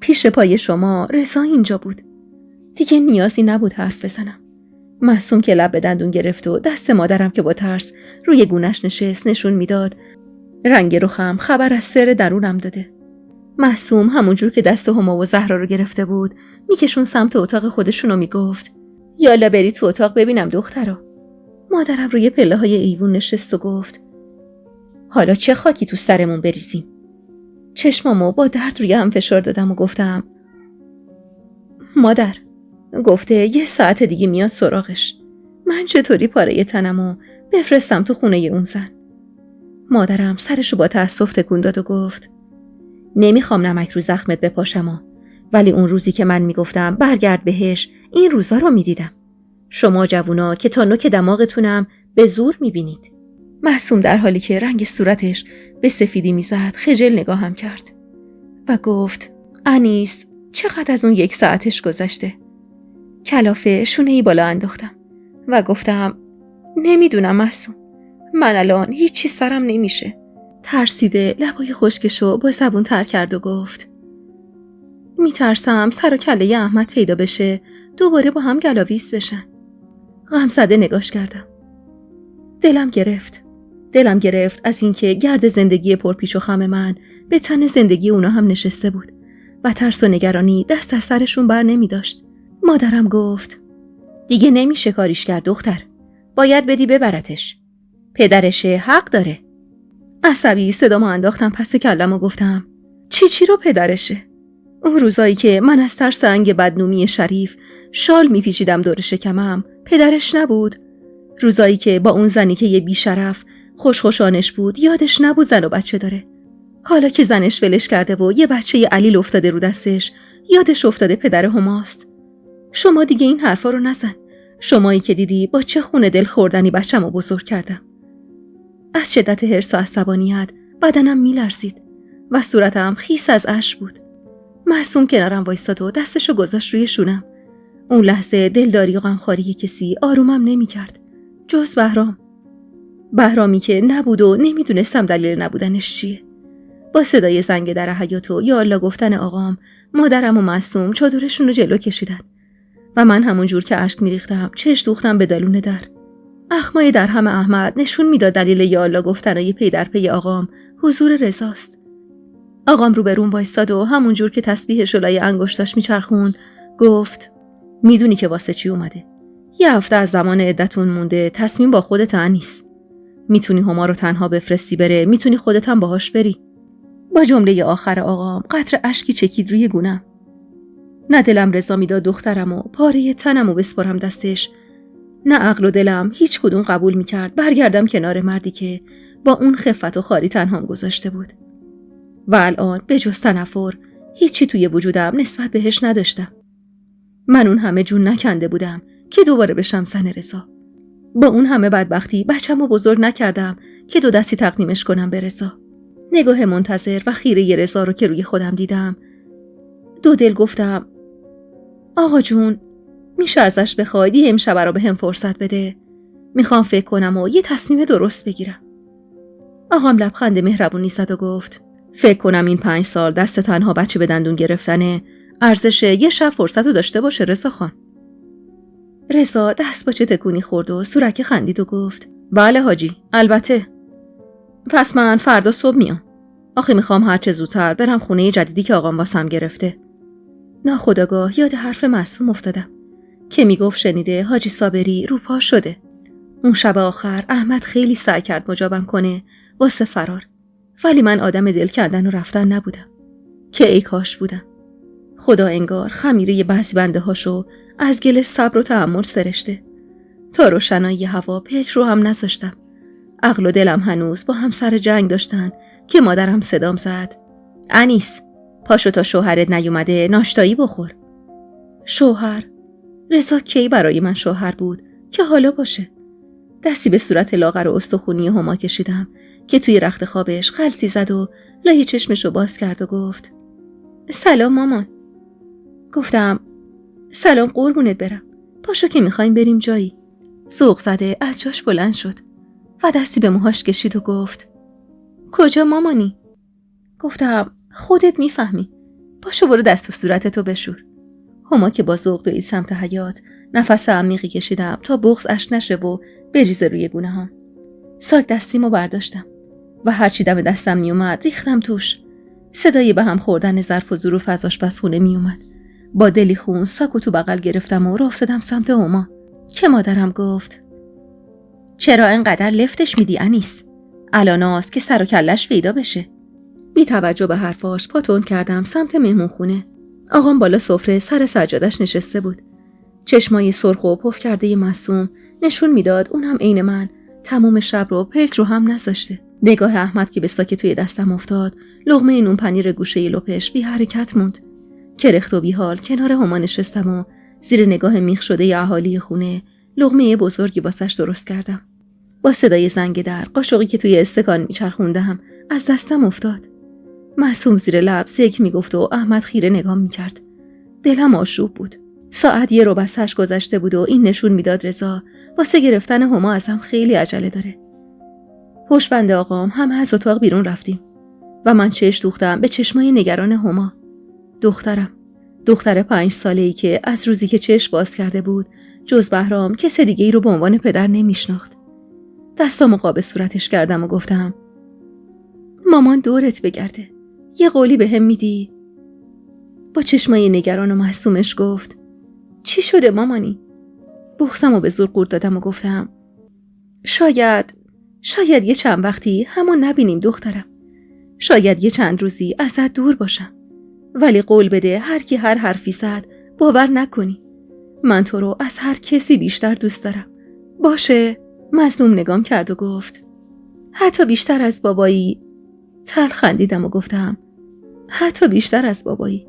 پیش پای شما رضا اینجا بود. دیگه نیازی نبود حرف بزنم. معصوم که لب به دندون گرفت و دست مادرم که با ترس روی گونش نشست نشون میداد رنگ رخم خبر از سر درونم داده. معصوم همونجور که دست هما و زهرا رو گرفته بود میکشون سمت اتاق خودشون و میگفت: یالا بری تو اتاق ببینم دخترا. مادرم روی پله های ایوون نشست و گفت: حالا چه خاکی تو سرمون بریزیم؟ چشمامو با درد روی هم فشار دادم و گفتم: مادر گفته 1 ساعت دیگه میاد سراغش. من چطوری پاره تنمو بفرستم تو خونه اون زن؟ مادرم سرشو با تأسف تکون داد و گفت: نمیخوام نمک رو زخمت بپاشم ولی اون روزی که من میگفتم برگرد بهش این روزا رو میدیدم. شما جوونا که تا نوک دماغتونم به زور میبینید. معصوم در حالی که رنگ صورتش به سفیدی میزد خجل نگاهم کرد و گفت: انیس چقدر از اون 1 ساعتش گذشته؟ کلافه شونه‌ای بالا انداختم و گفتم: نمیدونم معصوم، من الان هیچی سرم نمیشه. ترسیده لبای خشکشو با زبون تر کرد و گفت: میترسم سر و کله احمد پیدا بشه دوباره با هم گلاویز بشن. غمزده نگاش کردم. دلم گرفت از اینکه گرد زندگی پرپیچ و خم من به تن زندگی اونا هم نشسته بود و ترس و نگرانی دست از سرشون بر نمی داشت. مادرم گفت: دیگه نمیشه کاریش کرد دختر، باید بدی ببرتش. پدرشه، حق داره. عصبی صدامو انداختم پس کلم و گفتم: چی رو پدرشه؟ اون روزایی که من از ترس انگ بدنومی شریف شال میپیچیدم دور شکمم پدرش نبود؟ روزایی که با اون زنی که یه بیشرف خوشخوشانش بود یادش نبود زن و بچه داره؟ حالا که زنش ولش کرده و یه بچه علیل افتاده رو دستش یادش افتاده پدر هماست؟ شما دیگه این حرفا رو نزن. شمایی که دیدی با چه خون دل خوردنی بچه‌مو بزرگ کردم. از شدت حرص و عصبانیت بدنم میلرزید و صورتم خیس از اشک بود. معصوم کنارم وایستاد و دستشو گذاشت روی شونم. اون لحظه دلداری و غمخواری کسی آرومم نمی‌کرد جز بهرامی که نبود و نمیدونستم دلیل نبودنش چیه. با صدای زنگ در حیاط و یا الله گفتن آقام، مادرم و معصوم چادرشون رو جلو کشیدن و من همون جور که اشک میریختم چش دوختم به دالون در. اخمای درهم احمد نشون میداد دلیل یا الله گفتنای پی در پی آقام حضور رضاست. آقام رو برون وایستاد و همون جور که تسبیح شلای انگشتاش میچرخوند گفت: میدونی که واسه چی اومده؟ 1 هفته از زمان عدتون مونده، تصمیم با خودت انیس. میتونی هما رو تنها بفرستی بره، میتونی خودت هم باهاش بری. با جمله آخر آقام قطره اشکی چکید روی گونم. نه دلم رضا میداد دخترم و پاره تنم و بسپارم دستش، نه عقل و دلم هیچ کدوم قبول میکرد برگردم کنار مردی که با اون خفت و خاری تنهام گذاشته بود. و الان به جز تنفر هیچی توی وجودم نسبت بهش نداشتم. من اون همه جون نکنده بودم که دوباره بشم زن رضا. با اون همه بدبختی بچه‌مو بزرگ نکردم که 2 دستی تقدیمش کنم به رضا. نگاه منتظر و خیره رضا رو که روی خودم دیدم، 2 دل گفتم آقا جون، میشه ازش بخواید یه امشب رو به هم فرصت بده؟ میخوام فکر کنم و یه تصمیم درست بگیرم. آقام لبخند مهربونی زد و گفت فکر کنم این 5 سال دست تنها بچه به دندون گرفتنه ارزش یه شب فرصت رو داشته باشه رضا خان. رضا دست با چه تکونی خورد و سورکی خندید و گفت بله حاجی، البته. پس من فردا صبح میام. آخه میخوام هر چه زودتر برم خونه جدیدی که آقام واسم گرفته. ناخودآگاه یاد حرف معصوم افتادم که میگفت شنیده حاجی صابری رو پا شده. اون شب آخر احمد خیلی سعی کرد مجابم کنه واسه فرار، ولی من آدم دل کندن و رفتن نبودم که ای کاش بودم. خدا انگار خمیره بعضی بنده هاشو از گل صبر و تحمل سرشته. تا روشنایی هوا پلک رو هم نذاشتم. عقل و دلم هنوز با هم سر جنگ داشتن که مادرم صدام زد انیس، پاشو تا شوهرت نیومده ناشتایی بخور. شوهر؟ رضا کی برای من شوهر بود که حالا باشه؟ دستی به صورت لاغر و استخونی هما کشیدم که توی رخت خوابش غلطی زد و لای چشمشو باز کرد و گفت سلام مامان. گفتم سلام قربونت برم، پاشو که میخوایم بریم جایی. ذوق زده از جاش بلند شد و دستی به موهاش کشید و گفت کجا مامانی؟ گفتم خودت میفهمی، پاشو برو دست و صورتتو بشور. هما که با ذوق دوید سمت حیاط. نفس عمیقی کشیدم تا بغض اش نشه و بریزه روی گونه هم. ساک دستیمو برداشتم و هرچی دم دستم میومد ریختم توش. صدای به هم خوردن ظرف و ظروف از آشپزخونه میومد. با دلی خون ساکو تو بغل گرفتم و راه افتادم سمت هما که مادرم گفت چرا انقدر لفتش میدی انیس؟ الاناست که سر و کلش پیدا بشه. بی توجه به حرفاش پا تند کردم سمت مهمون خونه. آقام بالا سفره سر سجادش نشسته بود. چشمای سرخ و پف کرده معصوم نشون میداد اونم عین من تمام شب رو پلک رو هم نذاشته. نگاه احمد که به ساک توی دستم افتاد، لقمه نون پنیر گوشه لپش بی حرکت موند. کرخت و بی حال کنار هما نشستم و زیر نگاه میخ شده اهالی خونه لقمه بزرگی واسش درست کردم. با صدای زنگ در قاشقی که توی استکان میچرخوندم از دستم افتاد. معصوم زیر لب سیک میگفت و احمد خیره نگام میکرد. دلم آشوب بود. ساعت 1 رو بس 8 گذشته بود و این نشون میداد رضا واسه گرفتن هما ازم خیلی عجله داره. پشت بند آقام همه از اتاق بیرون رفتیم و من چشم دوختم به چشمای نگران هما. دختر 5 ساله‌ای که از روزی که چشم باز کرده بود جز بهرام کس دیگه‌ای رو به عنوان پدر نمیشناخت. دستامو قاب صورتش کردم و گفتم مامان دورت بگرده، یه قولی به هم میدی؟ با چشمای نگران و معصومش گفت چی شده مامانی؟ بغضمو به زور قورت دادم و گفتم شاید یه چند وقتی همون نبینیم دخترم. شاید یه چند روزی ازت دور باشم، ولی قول بده هر کی هر حرفی زد باور نکنی. من تو رو از هر کسی بیشتر دوست دارم. باشه؟ مظلوم نگام کرد و گفت حتی بیشتر از بابایی. تلخ خندیدم و گفتم حتی بیشتر از بابایی.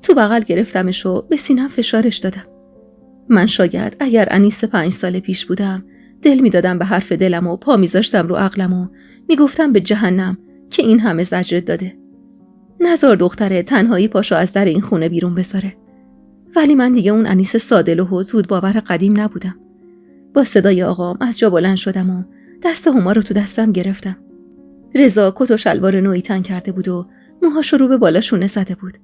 تو بغل گرفتمش و به سینم فشارش دادم. من شاید اگر انیس 5 سال پیش بودم دل میدادم به حرف دلم و پا میذاشتم رو عقلم و میگفتم به جهنم که این همه زجرت داده. نذار دختره تنهایی پاشو از در این خونه بیرون بذاره. ولی من دیگه اون انیس سادل و زود باور قدیم نبودم. با صدای آقام از جا بلند شدم و دست هما رو تو دستم گرفتم. رضا کت و شلوار نوعی تن کرده بود و موهاشو رو به بالا شونه زده بود.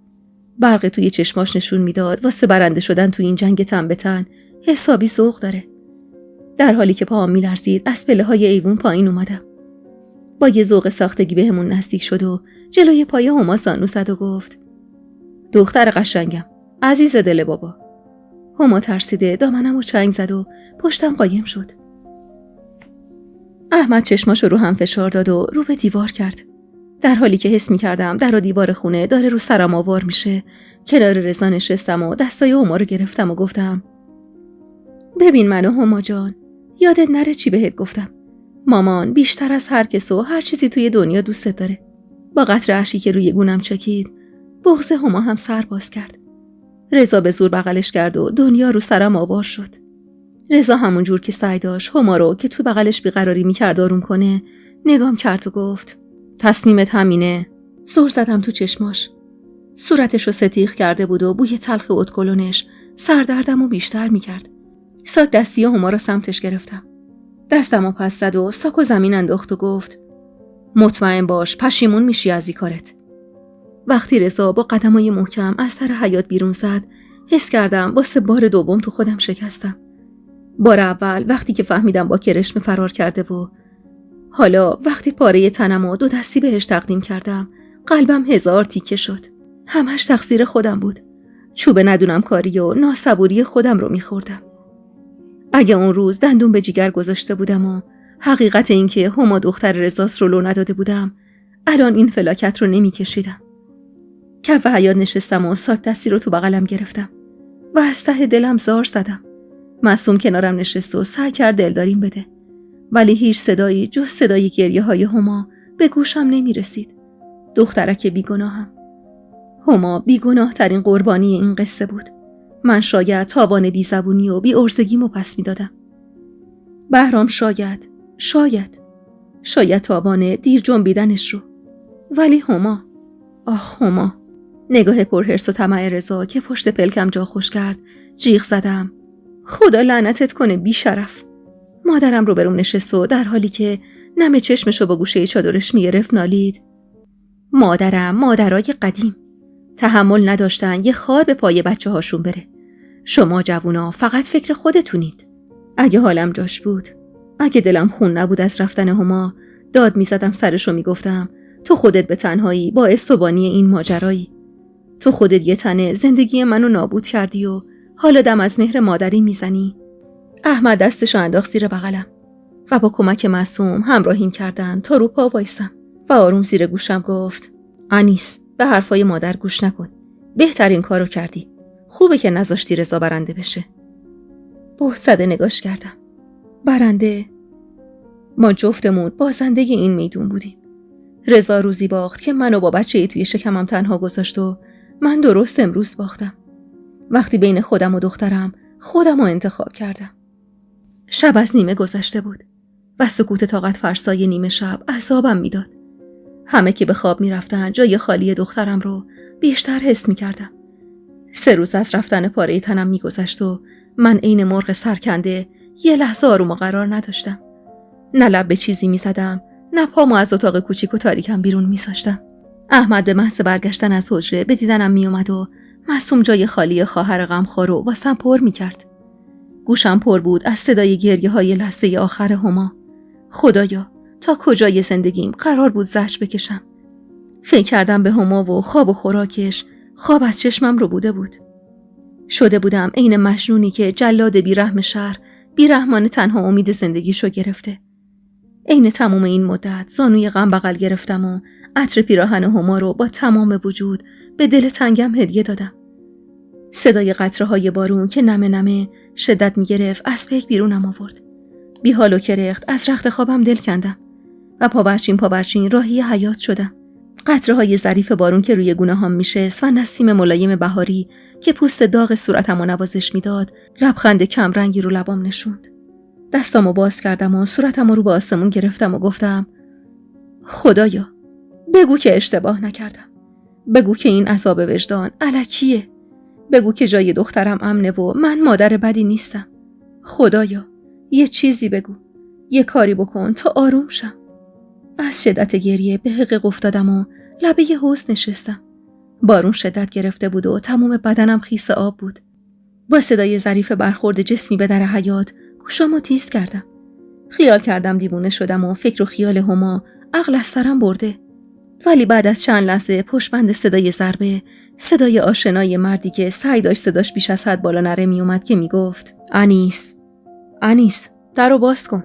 برق توی چشماش نشون میداد واسه برنده شدن تو این جنگ تن به تن حسابی ذوق داره. در حالی که پاهم میلرزید از پله‌های ایوون پایین اومدم. با یه ذوق ساختگی بهمون نزدیک شد و جلوی پای هما زانو زد و گفت دختر قشنگم، عزیز دل بابا. هما ترسیده دامنمو چنگ زد و پشتم قایم شد. احمد چشماشو رو هم فشار داد و رو به دیوار کرد. در حالی که حس می‌کردم در و دیوار خونه داره رو سرم آوار میشه، کنار رضا نشستم و دستای هما رو گرفتم و گفتم ببین منو هما جان، یادت نره چی بهت گفتم. مامان بیشتر از هر کس و هر چیزی توی دنیا دوستت داره. با قطره اشکی که روی گونم چکید بغض هما هم سر باز کرد. رضا به زور بغلش کرد و دنیا رو سرم آوار شد. رضا همون جور که سعی داشت هما رو که تو بغلش بیقراری میکرد آروم کنه نگام کرد و گفت تصمیمت همینه؟ زور زدم تو چشماش. صورتش رو ستیغ کرده بود و بوی تلخ ادکلونش سردردم رو بیشتر میکرد. ساک دستی هما رو سمتش گرفتم. دستم رو پس زد و ساک و زمین انداخت و گفت مطمئن باش پشیمون میشی از این کارت. وقتی رضا با قدمای محکم از در حیاط بیرون زد حس کردم واسه بار دوم تو خودم شکستم. بار اول وقتی که فهمیدم با کرشمه فرار کرده و حالا وقتی پاره تنم و دو دستی بهش تقدیم کردم قلبم 1000 تیکه شد. همش تقصیر خودم بود. چوب ندونم کاری و ناصبوری خودم رو میخوردم. اگه اون روز دندون به جیگر گذاشته بودم و حقیقت این که هما دختر رضاست رو لو نداده بودم الان این فلاکت رو نمیکشیدم. کف حیاط نشستم و ساک دستی رو تو بغلم گرفتم و از ته دلم زار زدم. معصوم کنارم نشست و سعی کرد دلداریم بده ولی هیچ صدایی جز صدای گریه های هما به گوشم نمی رسید. دخترک بیگناهم. هما بیگناه ترین قربانی این قصه بود. من شاید تاوان بیزبونی و بی ارزگیمو پس می دادم. بهرام شاید تاوان دیر جنبیدنش رو. ولی هما، آخ هما. نگاه پرهرس و طمع رضا که پشت پلکم جا خوش کرد جیغ زدم خدا لعنتت کنه بی شرف. مادرم رو بروم نشست و در حالی که نم چشمشو با گوشه چادرش میگرفت نالید مادرای قدیم تحمل نداشتن یه خار به پای بچه هاشون بره. شما جوونا فقط فکر خودتونید. اگه حالم جاش بود، اگه دلم خون نبود از رفتن هما داد میزدم سرشو میگفتم تو خودت به تنهایی باعث و بانی این ماجرایی. تو خودت یه تنه زندگی منو نابود کردی و حالا دم از مهر مادری میزنی. احمد دستشو انداخت زیر بغلم و با کمک معصوم همراهیم کردن تا رو پا وایسم و آروم زیر گوشم گفت انیس به حرفای مادر گوش نکن. بهترین کارو کردی. خوبه که نذاشتی رضا برنده بشه. به‌زده نگاش کردم. برنده؟ ما جفتمون بازنده این میدون بودیم. رضا روزی باخت که منو با بچه‌ای توی شکمم تنها گذاشت و من درست امروز باختم. وقتی بین خودم و دخترم خودم رو انتخاب کردم. شب از نیمه گذشته بود و سکوت طاقت فرسای نیمه شب اعصابم میداد. همه که به خواب میرفتن جای خالی دخترم رو بیشتر حس میکردم. 3 روز از رفتن پاره تنم میگذشت و من عین مرغ سرکنده یه لحظه آروم و قرار نداشتم. نه لب به چیزی میزدم نه پامو از اتاق کوچیک و تاریکم بیرون میذاشتم. احمد به محض برگشتن از حجره به دیدنم میومد و معصوم جای خالی خواهر غمخوار رو واسم پر میکرد. گوشم پر بود از صدای گریه های لحظه آخر هما. خدایا تا کجای زندگیم قرار بود زجر بکشم. فکر کردم به هما و خواب و خوراکش. خواب از چشمم رو بوده بود. شده بودم عین مجنونی که جلاد بیرحم شهر بیرحمانه تنها امید زندگیشو گرفته. عین تمام این مدت زانوی غم بغل گرفتم و عطر پیراهن هما رو با تمام وجود به دل تنگم هدیه دادم. صدای قطره‌های بارون که نمه نمه شدت می‌گرفت از پیک بیرونم آورد. بی حال و کرخت از رخت خوابم دل کندم و پابرچین راهی حیاط شدم. قطره‌های ظریف بارون که روی گونه‌هام میشست و نسیم ملایم بهاری که پوست داغ صورتمو نوازش میداد لبخند کم رنگی رو لبام نشوند. دستامو باز کردم و صورتمو رو به آسمون گرفتم و گفتم خدایا بگو که اشتباه نکردم. بگو که این عذاب وجدان الکیه. بگو که جای دخترم امنه و من مادر بدی نیستم. خدایا یه چیزی بگو. یه کاری بکن تا آروم شم. از شدت گریه به حقیق افتادم و لبه حوض نشستم. بارون شدت گرفته بود و تمام بدنم خیس آب بود. با صدای ظریف برخورد جسمی به در حیاط گوشامو تیز کردم. خیال کردم دیوونه شدم و فکر و خیال هما عقل از سرم برده. ولی بعد از چند لحظه پشتبند صدای ضربه، صدای آشنای مردی که سعی داشت صداش بیش از حد بالا نره می اومد که می گفت انیس درو باز کن.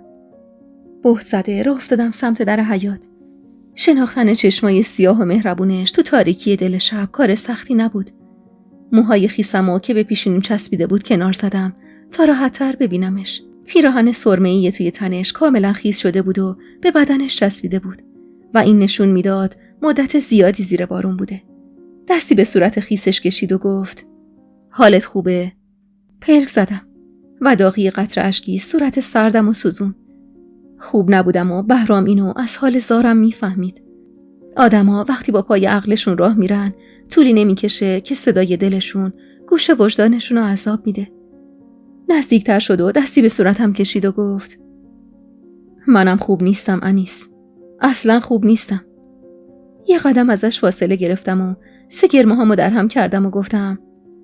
به‌زده راه افتادم سمت در حیاط. شناختن چشمای سیاه و مهربونش تو تاریکی دل شب کار سختی نبود. موهای خیسمو که به پیشونیم چسبیده بود کنار زدم تا راحت‌تر ببینمش. پیراهن سرمه‌ای توی تنش کاملا خیس شده بود و به بدنش چسبیده بود و این نشون میداد مدت زیادی زیر بارون بوده. دستی به صورت خیسش کشید و گفت حالت خوبه؟ پلک زدم و داغی قطره اشکی صورت سردم و سوزون. خوب نبودم و بهرام اینو از حال زارم میفهمید. آدما وقتی با پای عقلشون راه میرن طولی نمیکشه که صدای دلشون گوش وجدانشون رو عذاب میده. نزدیکتر شد و دستی به صورتم کشید و گفت منم خوب نیستم انیس، اصلا خوب نیستم. یه قدم ازش فاصله گرفتم و سه گرمه‌هامو در هم کردم و گفتم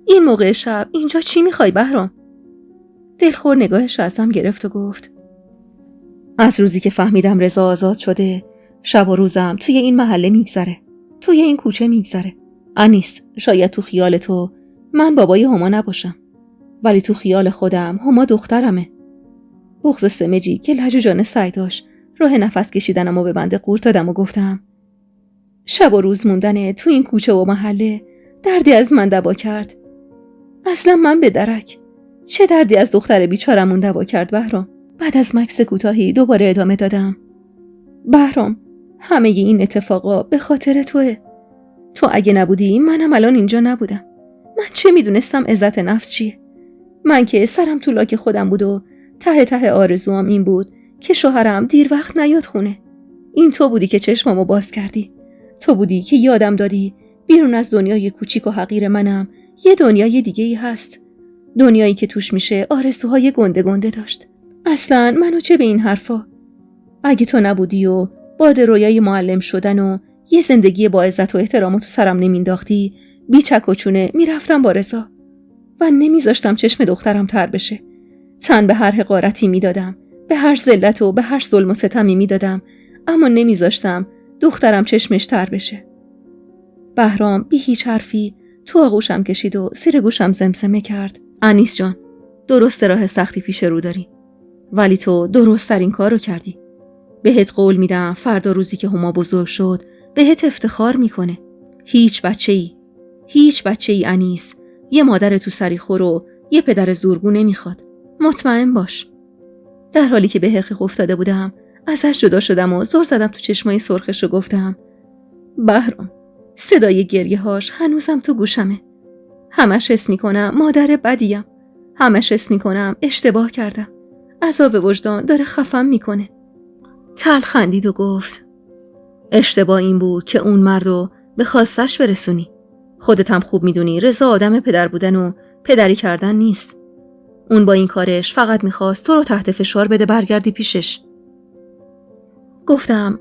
این موقع شب اینجا چی میخوای بهرام؟ دلخور نگاهش ازم گرفت و گفت از روزی که فهمیدم رضا آزاد شده شب و روزم توی این محله میگذره، توی این کوچه میگذره. انیس، شاید تو خیال تو من بابای هما نباشم، ولی تو خیال خودم هما دخترمه. بغض سمجی که لجوجانه سعی داشت راه نفس کشیدنم و به بنده قورت دادم و گفتم شب و روز موندن تو این کوچه و محله دردی از من دوا کرد. اصلا من به درک چه دردی از دختر بیچارمون دوا کرد بهرام. بعد از مکث کوتاهی دوباره ادامه دادم بهرام، همه این اتفاقا به خاطر توه. تو اگه نبودی منم الان اینجا نبودم. من چه میدونستم عزت نفس چیه؟ من که سرم تو لاک خودم بود و ته ته آرزوام این بود که شوهرم دیر وقت نیاد خونه. این تو بودی که چشمامو باز کردی. تو بودی که یادم دادی بیرون از دنیای کوچیک و حقیر منم یه دنیای دیگه‌ای هست. دنیایی که توش میشه آرزوهای گنده گنده داشت. اصلاً منو چه به این حرفا؟ اگه تو نبودی و باد رویای معلم شدن و یه زندگی با عزت و احترام تو سرم نمینداختی، بی چک و چونه میرفتم با رضا و نمیذاشتم چشم دخترم تر بشه. تن به هر حقارتی میدادم، به هر ذلت و به هر ظلم و ستمی میدادم، اما نمیذاشتم دخترم چشمش تر بشه. بهرام بی هیچ حرفی تو آغوشم کشید و زیر گوشم زمزمه کرد انیس جان، درست راه سختی پیش رو داری، ولی تو درست ترین کار رو کردی. بهت قول میدم فردا روزی که هما بزرگ شد بهت افتخار میکنه. هیچ بچه ای انیس یه مادر تو سری خور و یه پدر زورگو نمیخواد. مطمئن باش. در حالی که به حقیق افتاده بودم ازش جدا شدم و زور زدم تو چشمای سرخش و گفتم بهرام، صدای گریه هاش هنوزم تو گوشمه. همش حس میکنم مادر بدیم. همش حس میکنم اشتباه کردم. عذاب وجدان داره خفم میکنه. تلخ خندید و گفت اشتباه این بود که اون مردو به خواستش برسونی. خودت هم خوب میدونی رضا آدم پدر بودن و پدری کردن نیست. اون با این کارش فقط میخواست تو رو تحت فشار بده برگردی پیشش. گفتم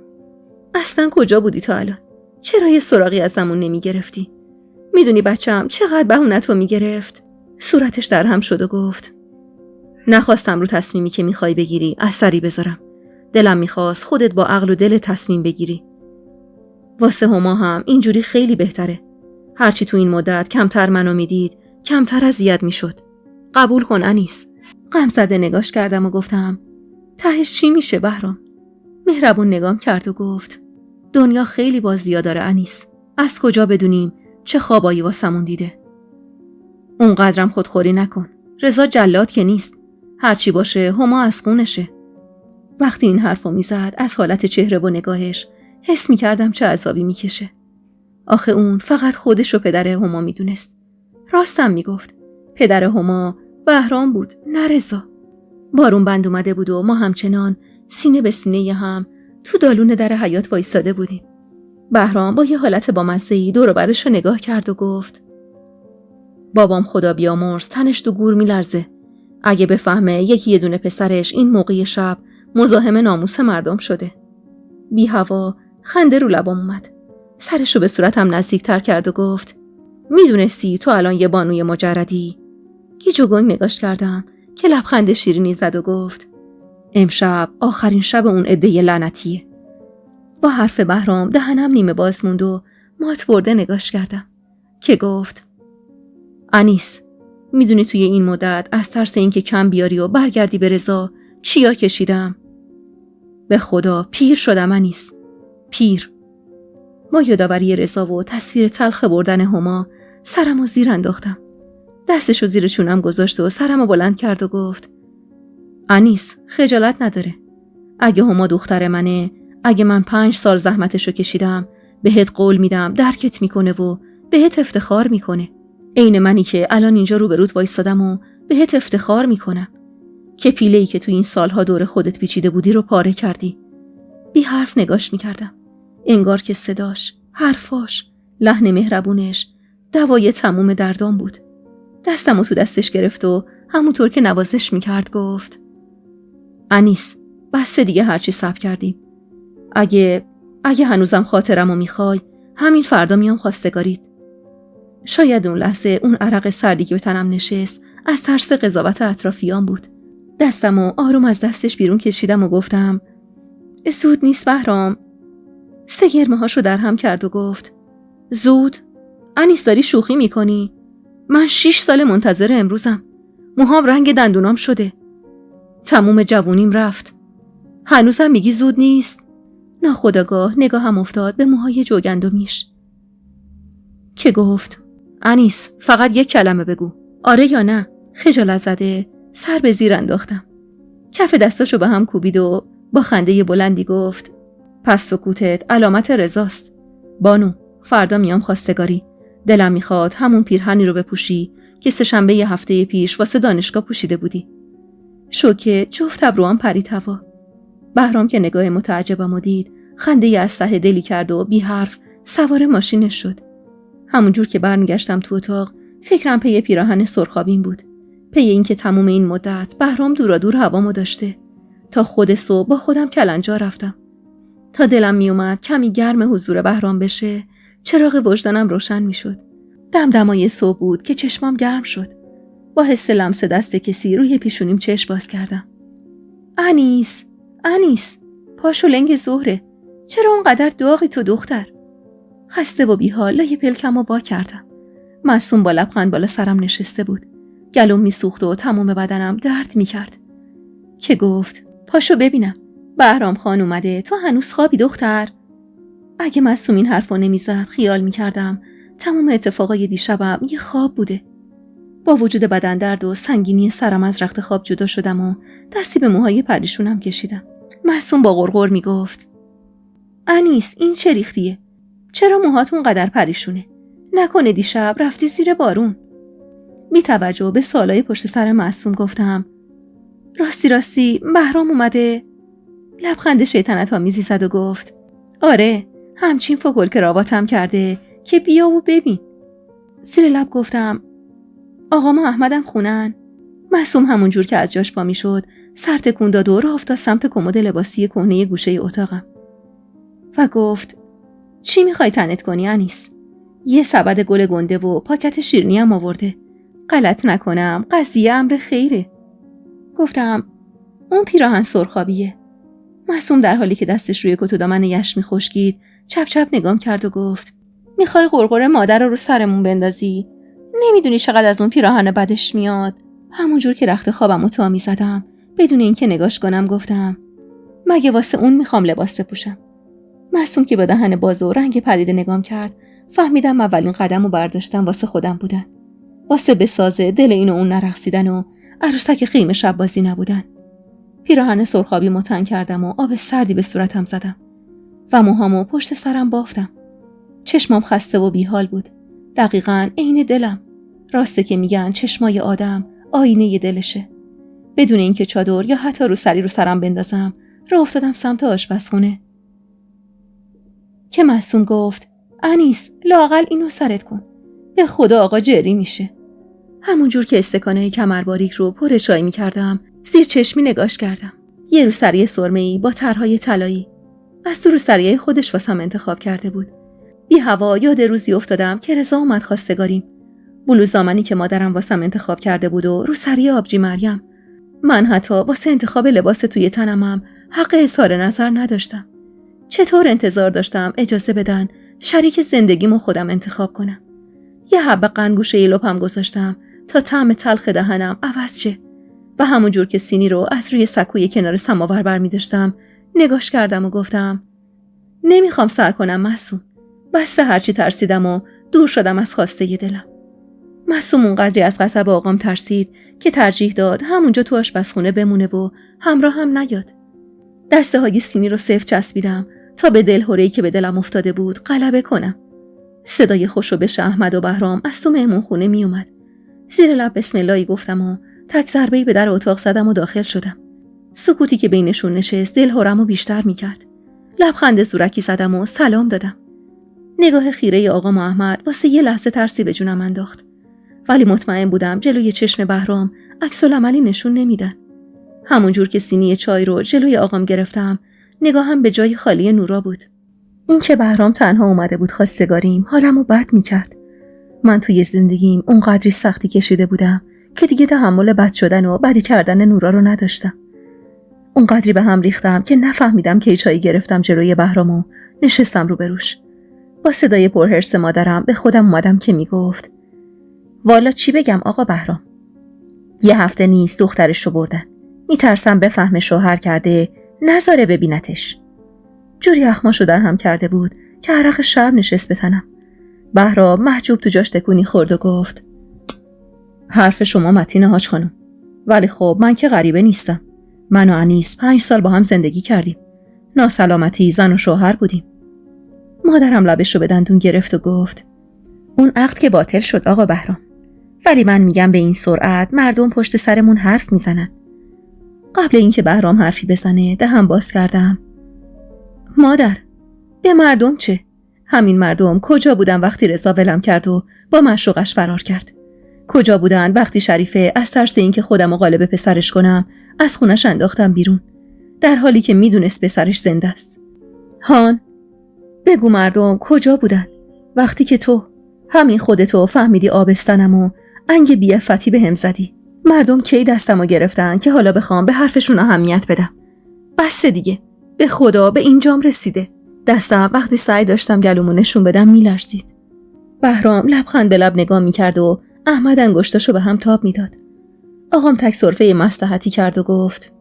اصلا کجا بودی تا الان؟ چرا یه سراغی ازمون نمیگرفتی؟ میدونی بچم چقدر بهونتو میگرفت؟ صورتش در هم شد و گفت نخواستم رو تصمیمی که میخوای بگیری اثری بذارم. دلم میخواست خودت با عقل و دل تصمیم بگیری. واسه هما هم اینجوری خیلی بهتره. هرچی تو این مدت کمتر منو میدید کمتر اذیت میشد. قبول کن انیس. غمزده نگاش کردم و گفتم تهش چی میشه بهرام؟ مهربون نگام کرد و گفت دنیا خیلی بازیا داره انیس. از کجا بدونیم چه خوابایی واسمون دیده؟ اونقدرم خودخوری نکن. رضا جلاد که نیست. هرچی باشه هما از خونشه. وقتی این حرفو میزد از حالت چهره و نگاهش حس میکردم چه عذابی میکشه. آخه اون فقط خودش و پدر هما میدونست. راستم میگفت. پدر هما بهرام بود، نه رضا. بارون بند اومده بود و ما همچنان سینه به سینه هم تو دالون در حیاط وایستاده بودیم. بهرام با یه حالت بامزه‌ای دور و برش رو نگاه کرد و گفت بابام خدا بیامرز تنش تو گور میلرزه. اگه بفهمه یه دونه پسرش این موقع شب مزاحم ناموس مردم شده. بی هوا خنده رو لبام اومد. سرشو به صورتم نزدیکتر کرد و گفت میدونستی تو الان یه بانوی مجردی؟ گیج و گنگ نگاش کردم که لبخند شیرینی زد و گفت امشب آخرین شب اون عده لعنتیه. با حرف بهرام دهنم نیمه باز موند و مات برده نگاش کردم که گفت انیس، میدونی توی این مدت از ترس اینکه کم بیاری و برگردی به رضا چیا کشیدم؟ به خدا پیر شدم انیس، پیر. با یادآوری رضا و تصویر تلخ بردن هما سرمو زیر انداختم. دستشو زیر چونم گذاشت و سرمو بلند کرد و گفت انیس، خجالت نداره. اگه هما دختر منه، اگه من 5 سال زحمتشو کشیدم، بهت قول میدم درکت میکنه و بهت افتخار میکنه. عین منی که الان اینجا روبروت وایسادم و بهت افتخار میکنم که پیله‌ای که تو این سالها دور خودت پیچیده بودی رو پاره کردی. بی حرف نگاش میکردم. انگار که صداش، حرفاش، لحن مهربونش دوای تموم دردام بود. دستمو تو دستش گرفت و همونطور که نوازش میکرد گفت: انیس، بس دیگه هرچی صبر کردیم. اگه هنوزم خاطرمو میخوای، همین فردا میام خواستگاریت. شاید اون لحظه اون عرق سردی که به تنم نشست از ترس قضاوت اطرافیان بود. دستمو آروم از دستش بیرون کشیدم و گفتم: زود نیست بهرام. سه گرمه هاشو در هم کرد و گفت: زود؟ انیس داری شوخی میکنی؟ من 6 سال منتظر امروزم. موهام رنگ دندونام شده. تموم جوونیم رفت. هنوزم میگی زود نیست؟ ناخودآگاه نگاهم افتاد به موهای جوگندمیش که گفت: انیس، فقط یک کلمه بگو، آره یا نه؟ خجالت زده سر به زیر انداختم. کف دستاشو به هم کوبید و با خنده بلندی گفت: پس سکوتت علامت رضاست. بانو، فردا میام خواستگاری. دلم میخواد همون پیرهنی رو بپوشی که سه‌شنبه هفته پیش واسه دانشگاه پوشیده بودی. شوکه جفت ابروام پرید هوا. بهرام که نگاه متعجبم دید، خنده از ته دلی کرد و بی حرف سوار ماشینش شد. همونجور که برمیگشتم تو اتاق، فکرم پی پیراهن سرخابین بود. پی این که تموم این مدت بهرام دورا دور هوامو داشته. تا خود صبح با خودم کلنجار رفتم. تا دلم میومد کمی گرم حضور بهرام بشه، چراغ وجدانم روشن میشد. دمدمای صبح بود که چشمام گرم شد. با حس لمس دست کسی روی پیشونیم چشم باز کردم. انیس، پاشو لنگ ظهره. چرا اونقدر داغی تو دختر؟ خسته و بیحال لای پلکم وا کردم. معصوم با لبخند بالا سرم نشسته بود. گلوم میسوخت و تمام بدنم درد میکرد. که گفت: پاشو ببینم، بهرام خان اومده، تو هنوز خوابی دختر؟ اگه معصوم این حرفو نمیزد خیال میکردم تمام اتفاقای دیشبم یه خواب بوده. با وجود بدن درد و سنگینی سرم از رخت خواب جدا شدم و دستی به موهای پریشونم کشیدم. معصوم با غرغر میگفت: انیس، این چه ریختیه؟ چرا موهات اونقدر پریشونه؟ نکنه دیشب رفتی زیر بارون؟ بی توجه به سوالای پشت سر معصوم گفتم: راستی بهرام اومده؟ لبخند شیطنت آمیزی زد و گفت: آره، همچین فکل کراواتم کرده که بیا و ببین. زیر لب گفتم: آقا ما احمدم خونن؟ معصوم همونجور که از جاش پا می شد سر تکون داد و راه افتاد سمت کمد لباسی کهنه گوشه اتاقم و گفت: چی میخوای تنت کنی انیس؟ یه سبد گل گنده و پاکت شیرینی هم آورده. غلط نکنم قضیه امر خیره. گفتم: اون پیراهن سرخابیه. معصوم در حالی که دستش روی کت و دامن یشمی خشکید چپ چپ نگام کرد و گفت: میخوای غرغر مادر رو سرمون بندازی؟ نمیدونی چقدر از اون پیراهن بدش میاد؟ همونجور که رخت خوابم تا میزدم بدون اینکه نگاش کنم گفتم: مگه واسه اون میخوام لباس بپوشم؟ معصوم که با دهن باز و رنگ پریده نگام کرد فهمیدم اولین قدم رو برداشتم واسه خودم بودن. واسه بسازه دل این و اون نرقصیدن و عروسک خیمه شب بازی نبودن. پیراهن سرخابی متن کردم و آب سردی به صورتم زدم و موهامو پشت سرم بافتم. چشمام خسته و بیحال بود. دقیقاً عین دلم. راسته که میگن چشمای آدم آینه دلشه. بدون اینکه چادر یا حتی روسری رو سرم بندازم راه افتادم سمت آشپزخونه که معصوم گفت: انیس، لااقل اینو سرت کن. به خدا آقا جری میشه. همونجور که استکانه کمرباریک رو پر چای میکردم زیر چشمی نگاش کردم. یه روسری سرمه‌ای با طرحهای طلایی از تو روسریای خودش واسم انتخاب کرده بود. بی هوا یاد روزی افتادم که رضا اومد خواستگاریم. بلوز دامنی که مادرم واسم انتخاب کرده بود و روسری آبجی مریم. من حتی واسه انتخاب لباس توی تنمم حق اظهار نظر نداشتم. چطور انتظار داشتم اجازه بدن شریک زندگیمو خودم انتخاب کنم؟ یه حبه قند گوشه لپم گذاشتم تا طعم تلخ دهنم عوض شه و همونجور که سینی رو از روی سکوی کنار سماور برمی داشتم نگاش کردم و گفتم: نمیخوام سر کنم معصوم. بس هرچی ترسیدم و دور شدم از خواسته ی دلم. معصوم اونقدری از غضب آقام ترسید که ترجیح داد همونجا تو آشپزخونه بمونه و همراه هم نیاد. دسته های سینی رو سفت چسبیدم تا به دلهوره‌ای که به دلم افتاده بود غلبه کنم. صدای خوشوبش احمد و بهرام از تو مهمون خونه می اومد. زیر لب بسم اللهی گفتم و تک ضربه‌ای به در اتاق زدم و داخل شدم. سکوتی که بینشون نشست دلهرمو بیشتر می کرد. لبخند زورکی زدم و سلام دادم. نگاه خیره آقا احمد واسه یه لحظه ترسی به جونم انداخت. ولی مطمئن بودم جلوی چشم بهرام عکس‌العملی نشون نمیدن. همونجور که سینی چای رو جلوی آقام گرفتم، نگاهم به جای خالی نورا بود. این که بهرام تنها اومده بود خواستگاریم حالمو بد می‌کرد. من توی زندگیم اونقدری سختی کشیده بودم که دیگه تحمل بد شدن و بدی کردن نورا رو نداشتم. اونقدری به هم ریختم که نفهمیدم که چای گرفتم جلوی بهرام و نشستم روبروش. با صدای پرحرص مادرم به خودم اومدم که میگفت: والا چی بگم آقا بهرام؟ یه هفته نیست دخترش رو بردن. میترسم بفهمه شوهر کرده نذاره ببینتش. جوری اخماشو در هم کرده بود که عرق شرم نشست به تنم. بهرام محجوب تو جاش تکونی خورد و گفت: حرف شما متین حاج خانم، ولی خب من که غریبه نیستم. من و انیس 5 سال با هم زندگی کردیم. ناسلامتی زن و شوهر بودیم. مادرم لبش رو به دندون گرفت و گفت: اون عقد که باطل شد آقا بهرام. ولی من میگم به این سرعت مردم پشت سرمون حرف میزنن. قبل اینکه بهرام حرفی بزنه دهن باز کردم: مادر، به مردم چه؟ همین مردم کجا بودن وقتی رضا ولم کرد و با معشوقش فرار کرد؟ کجا بودن وقتی شریفه از ترس اینکه خودمو غالب پسرش کنم از خونش انداختم بیرون، در حالی که میدونست پسرش زنده است؟ هان، بگو مردم کجا بودن وقتی که تو همین خودتو فهمیدی آبستنم و انگ بی‌عفتی بهم زدی؟ مردم کی دستمو گرفتن که حالا بخوام به حرفشون اهمیت بدم؟ بس دیگه، به خدا به اینجام رسیده. دستم وقتی سعی داشتم گلومو نشون بدم میلرزید. بهرام لبخند به لب نگاه میکرد و احمد انگشتاشو به هم تاب میداد. آقام تک سرفه مصلحتی کرد و گفت: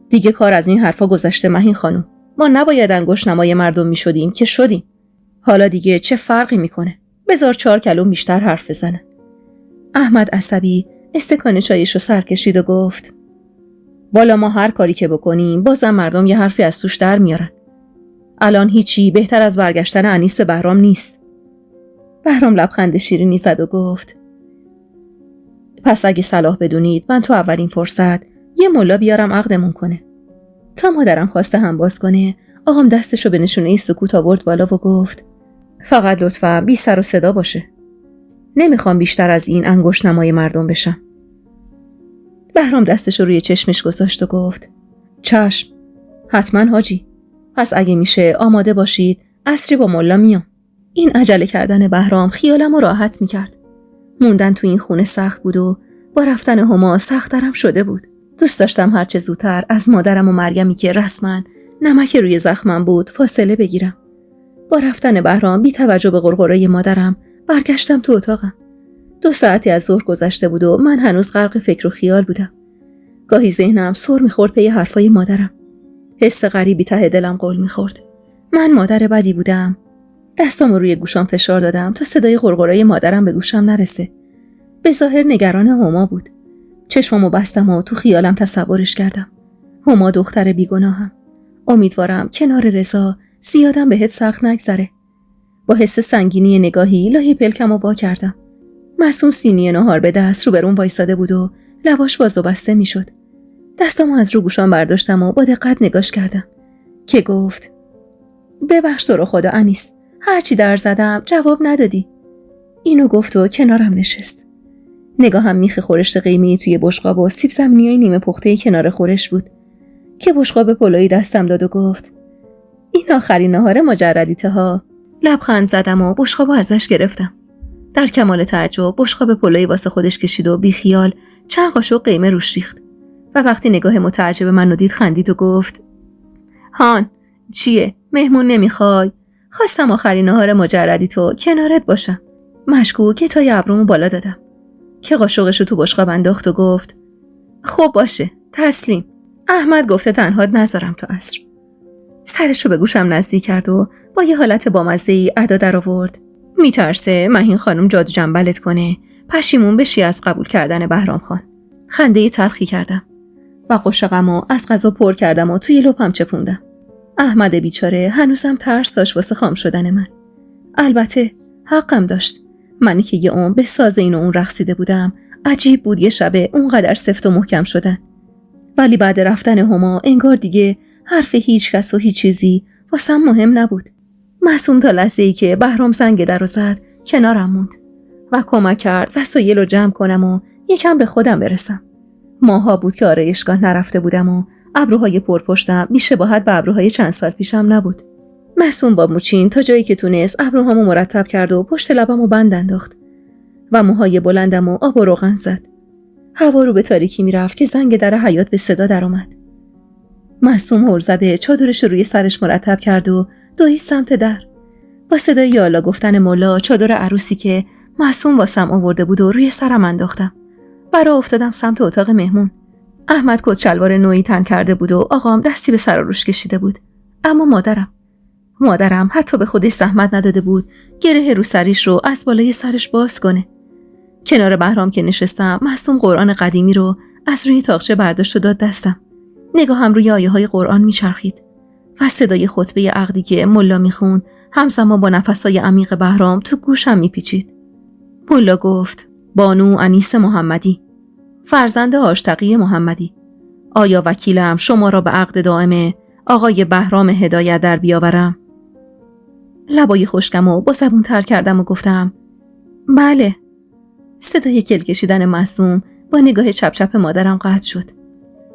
دیگه کار از این حرفا گذشته مهین خانم. ما نباید انگشت نمای مردم میشدیم که شدیم. حالا دیگه چه فرقی میکنه؟ بذار 4 کلم بیشتر حرف بزنن. احمد عصبی استکان چایشو سر کشید و گفت: والا ما هر کاری که بکنیم بازم مردم یه حرفی از توش در میارن. الان هیچی بهتر از برگشتن انیس به بهرام نیست. بهرام لبخند شیرینی زد و گفت: پس اگه صلاح بدونید من تو اولین فرصت یه ملا بیارم عقدمون کنه. تا مادرم خواسته هم باز کنه، آقام دستشو به نشونه سکوت آورد بالا و گفت: فقط لطفاً بی سر و صدا باشه. نمیخوام بیشتر از این انگشت نمای مردم بشم. بهرام دستشو روی چشمش گذاشت و گفت: چشم، حتما حاجی. پس اگه میشه آماده باشید، عصری با ملا میام. این عجله کردن بهرام خیالمو راحت میکرد. موندن تو این خونه سخت بود و با رفتن هما سخت‌ترم شده بود. دوست داشتم هرچه زودتر از مادرم و مریمی که رسما نمک روی زخمم بود فاصله بگیرم. با رفتن بهرام بی توجه به غرغره مادرم برگشتم تو اتاقم. 2 ساعتی از ظهر گذشته بود و من هنوز غرق فکر و خیال بودم. گاهی ذهنم سر می‌خورد پی حرفای مادرم. حس غریبی ته دلم غل می‌خورد. من مادر بدی بودم. دستامو روی گوشام فشار دادم تا صدای غرغره مادرم به گوشم نرسه. به ظاهر نگران هما بود. چشمامو بستم و تو خیالم تصورش کردم. هما دختر بیگناهم. امیدوارم کنار رضا زیادم بهت سخت نگذره. با حس سنگینی نگاهی لای پلکمو وا کردم. معصوم سینی نهار به دست روبرون وایساده بود و لباش باز و بسته میشد. دستامو از رو گوشام برداشتم و با دقت نگاش کردم که گفت: ببخش تو رو خدا انیس، هرچی در زدم جواب ندادی. اینو گفت و کنارم نشست. نگاهم میخ خورشت قیمی توی بشقاب و سیب زمینیای نیمه پخته کنار خورش بود که بشقاب پلویی دستم داد و گفت: این آخرین نهار مجردیته ها. لبخند زدم و بشقابو ازش گرفتم. در کمال تعجب بشقاب پلویی واسه خودش کشید و بی خیال چند قاشق قیمه روش ریخت و وقتی نگاه متعجب منو دید خندید و گفت: هان، چیه؟ مهمون نمیخوای؟ خواستم آخرین نهار مجردی تو کنارت باشم. مشکوک تای ابرومو بالا دادم که قاشقشو تو بشقاب انداخت و گفت: خب باشه، تسلیم. احمد گفته تنهات نذارم تا عصر. سرشو به گوشم نزدیک کرد و با یه حالت بامزه‌ای ادا در آورد: میترسه مهین خانم جادو جنبلت کنه، پشیمون بشی از قبول کردن بهرام خان. خنده تلخی کردم و قاشقمو از غذا پر کردم و توی لپم چپوندم. احمد بیچاره هنوزم ترس داشت واسه خام شدن من. البته حقم داشت. منی که یه عمر به ساز این و اون رقصیده بودم، عجیب بود یه شبه اونقدر سفت و محکم شدن. ولی بعد رفتن هما انگار دیگه حرف هیچ کس و هیچ چیزی واسم مهم نبود. معصوم تا لحظه‌ای که بهرام زنگ در رو زد کنارم موند و کمک کرد وسایل رو جمع کنم و یکم به خودم برسم. ماها بود که آرایشگاه نرفته بودم و ابروهای پرپشتم بی‌شباهت به ابروهای چند سال پیشم نبود. معصوم با موچین تا جایی که تونست ابروهامو مرتب کرد و پشت لبمو بند انداخت و موهای بلندمو آب و روغن زد. هوا رو به تاریکی میرفت که زنگ در حیاط به صدا در اومد. معصوم هر زده چادرش روی سرش مرتب کرد و دوید سمت در. با صدای یالا گفتن مولا چادر عروسی که معصوم واسم آورده بود و روی سرم انداختم. برا افتادم سمت اتاق مهمون. احمد کت شلوار نوعی تن کرده بود و آقام دستی به سر و روش کشیده بود. اما مادرم حتی به خودش زحمت نداده بود گره رو سریش رو از بالای سرش باز کنه. کنار بهرام که نشستم معصوم قرآن قدیمی رو از روی تاقچه برداشت و داد دستم. نگاهم روی آیه‌های قرآن میچرخید و صدای خطبه عقدی که ملا میخوند همزمان با نفسای عمیق بهرام تو گوشم میپیچید. ملا گفت: بانو انیس محمدی، فرزند آشتقی محمدی، آیا وکیلم شما را به عقد دائم آقای بهرام هدایت در بیاورم؟ لبای خشکمو با زبون تر کردم و گفتم: بله. صدای کل کشیدن معصوم با نگاه چپ چپ مادرم قطع شد.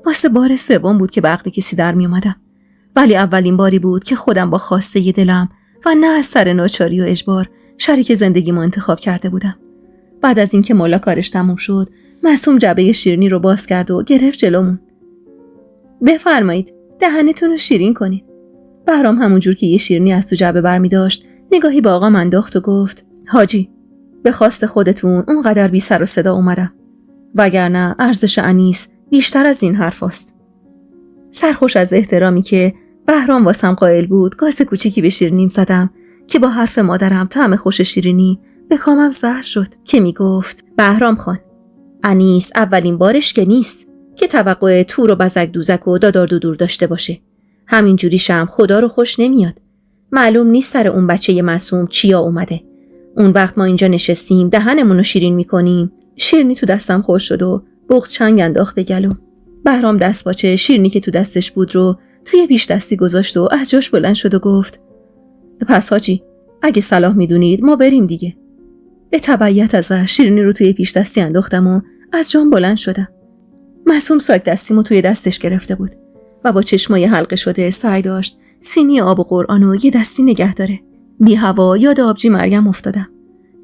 واسه بار سوم بود که به عقد کسی در می اومدم، ولی اولین باری بود که خودم با خواسته ی دلم و نه از سر ناچاری و اجبار شریک زندگیمو انتخاب کرده بودم. بعد از اینکه مولا کارش تموم شد، معصوم جعبه شیرینی رو باز کرد و گرفت جلومون. بفرمایید، دهنتون رو شیرین کنید. بهرام همونجور که یه شیرینی از تو جعبه برمی داشت نگاهی به آقام انداخت و گفت: حاجی، به خواست خودتون اونقدر بی سر و صدا اومدم، وگرنه ارزش انیس بیشتر از این حرف است. سرخوش از احترامی که بهرام واسم قائل بود گاز کوچیکی به شیرینیم زدم که با حرف مادرم طعم خوش شیرینی به کامم زهر شد که می گفت: بهرام خان، انیس اولین بارش که نیست که توقع تور و بزک دوزک و دادار دودور داشته باشه. همین جوریشم خدا رو خوش نمیاد. معلوم نیست سر اون بچه معصوم چیا اومده. اون وقت ما اینجا نشستیم دهنمون رو شیرین میکنیم. شیرینی تو دستم خوش شد و بغض چنگ انداخت به گلوم. بهرام دستپاچه شیرینی که تو دستش بود رو توی پیش دستی گذاشت و از جاش بلند شد و گفت: پس حاجی، اگه صلاح میدونید ما بریم دیگه. به تبعیت ازش شیرینی رو توی پیش دستی انداختم و از جام بلند شدم. معصوم ساک دستیمو توی دستش گرفته بود و با چشمای حلقه شده سعی داشت سینی آب و قرآن رو یه دستی نگه داره. بی هوا یاد آبجی مریم افتادم.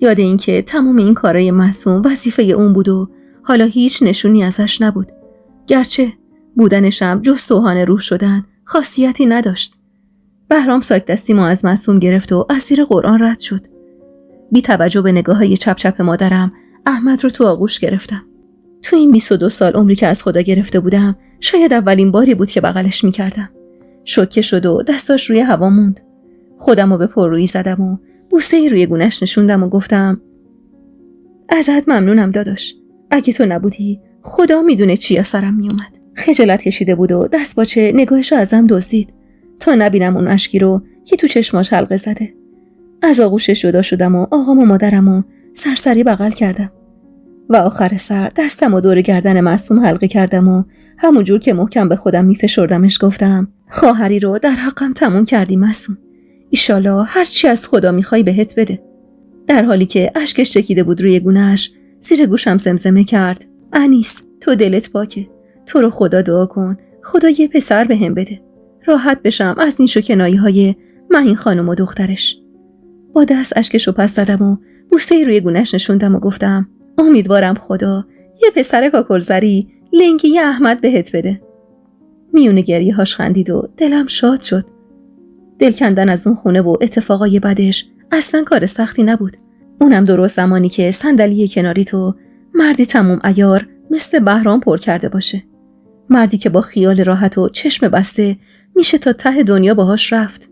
یاد این که تمام این کارای معصوم وظیفه اون بود و حالا هیچ نشونی ازش نبود. گرچه بودنشم جز سوهان روح شدن خاصیتی نداشت. بهرام ساک دستیمو از معصوم گرفت و از زیر قرآن رد شد. بی توجه به نگاه‌های چپ چپ مادرم احمد رو تو آغوش گرفتم. تو این 22 سال عمری که از خدا گرفته بودم شاید اولین باری بود که بغلش می‌کردم. شوکه شد و دستاش روی هوا موند. خودم رو به پررویی زدم و بوسه‌ای روی گونه‌اش نشوندم و گفتم: ازت ممنونم داداش. اگه تو نبودی خدا میدونه چی از سرم میومد. خجالت کشیده بود و دستپاچه نگاهش رو ازم دزدید تا نبینم اون اشکی رو که تو چشماش حلقه زده. از آغوشش جدا شدم و آقام و مادرم رو سرسری بغل کردم و آخر سر دستم و دور گردن معصوم حلقه کردم و همونجور که محکم به خودم میفشردمش گفتم: خواهری رو در حقم تموم کردی معصوم. ایشالا هر چی از خدا میخوای بهت بده. در حالی که اشکش چکیده بود روی گونه‌اش زیر گوشم زمزمه کرد: انیس، تو دلت پاکه. تو رو خدا دعا کن خدا یه پسر بهم بده، راحت بشم از نیش و کنایه‌های مهین خانم و دخترش. با دست اشکشو پس زدم و بوسه‌ای روی گونه‌اش نشوندم و گفتم: امیدوارم خدا یه پسر کاکلزری لنگی احمد بهت بده. میونه گریه‌هاش خندید و دلم شاد شد. دل کندن از اون خونه و اتفاقای بدش اصلا کار سختی نبود. اونم درست زمانی که صندلی کناری تو مردی تموم عیار مثل بهرام پر کرده باشه. مردی که با خیال راحت و چشم بسته میشه تا ته دنیا باهاش رفت.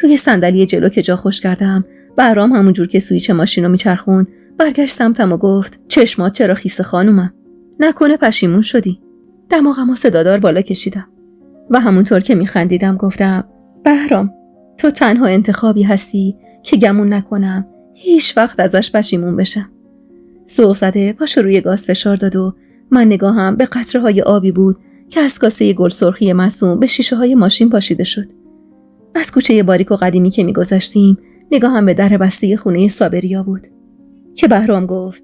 روی صندلی جلو که جا خوش کردم، بهرام همونجور که سویچ ماشینو میچرخوند برگشت سمتم و گفت: چشمات چرا خیس خانومم؟ نکنه پشیمون شدی؟ دماغمو صدادار بالا کشیدم و همونطور که میخندیدم گفتم: بهرام، تو تنها انتخابی هستی که گمون نکنم هیچ وقت ازش پشیمون بشم. سوق زده پاشو روی گاز فشار داد و من نگاهم به قطره‌های آبی بود که از کاسه گل سرخی معصوم به شیشه‌های ماشین پاشیده شد. از کوچه باریک و قدیمی که می‌گذشتیم نگاهم به در بسته خونه صابریا بود که بهرام گفت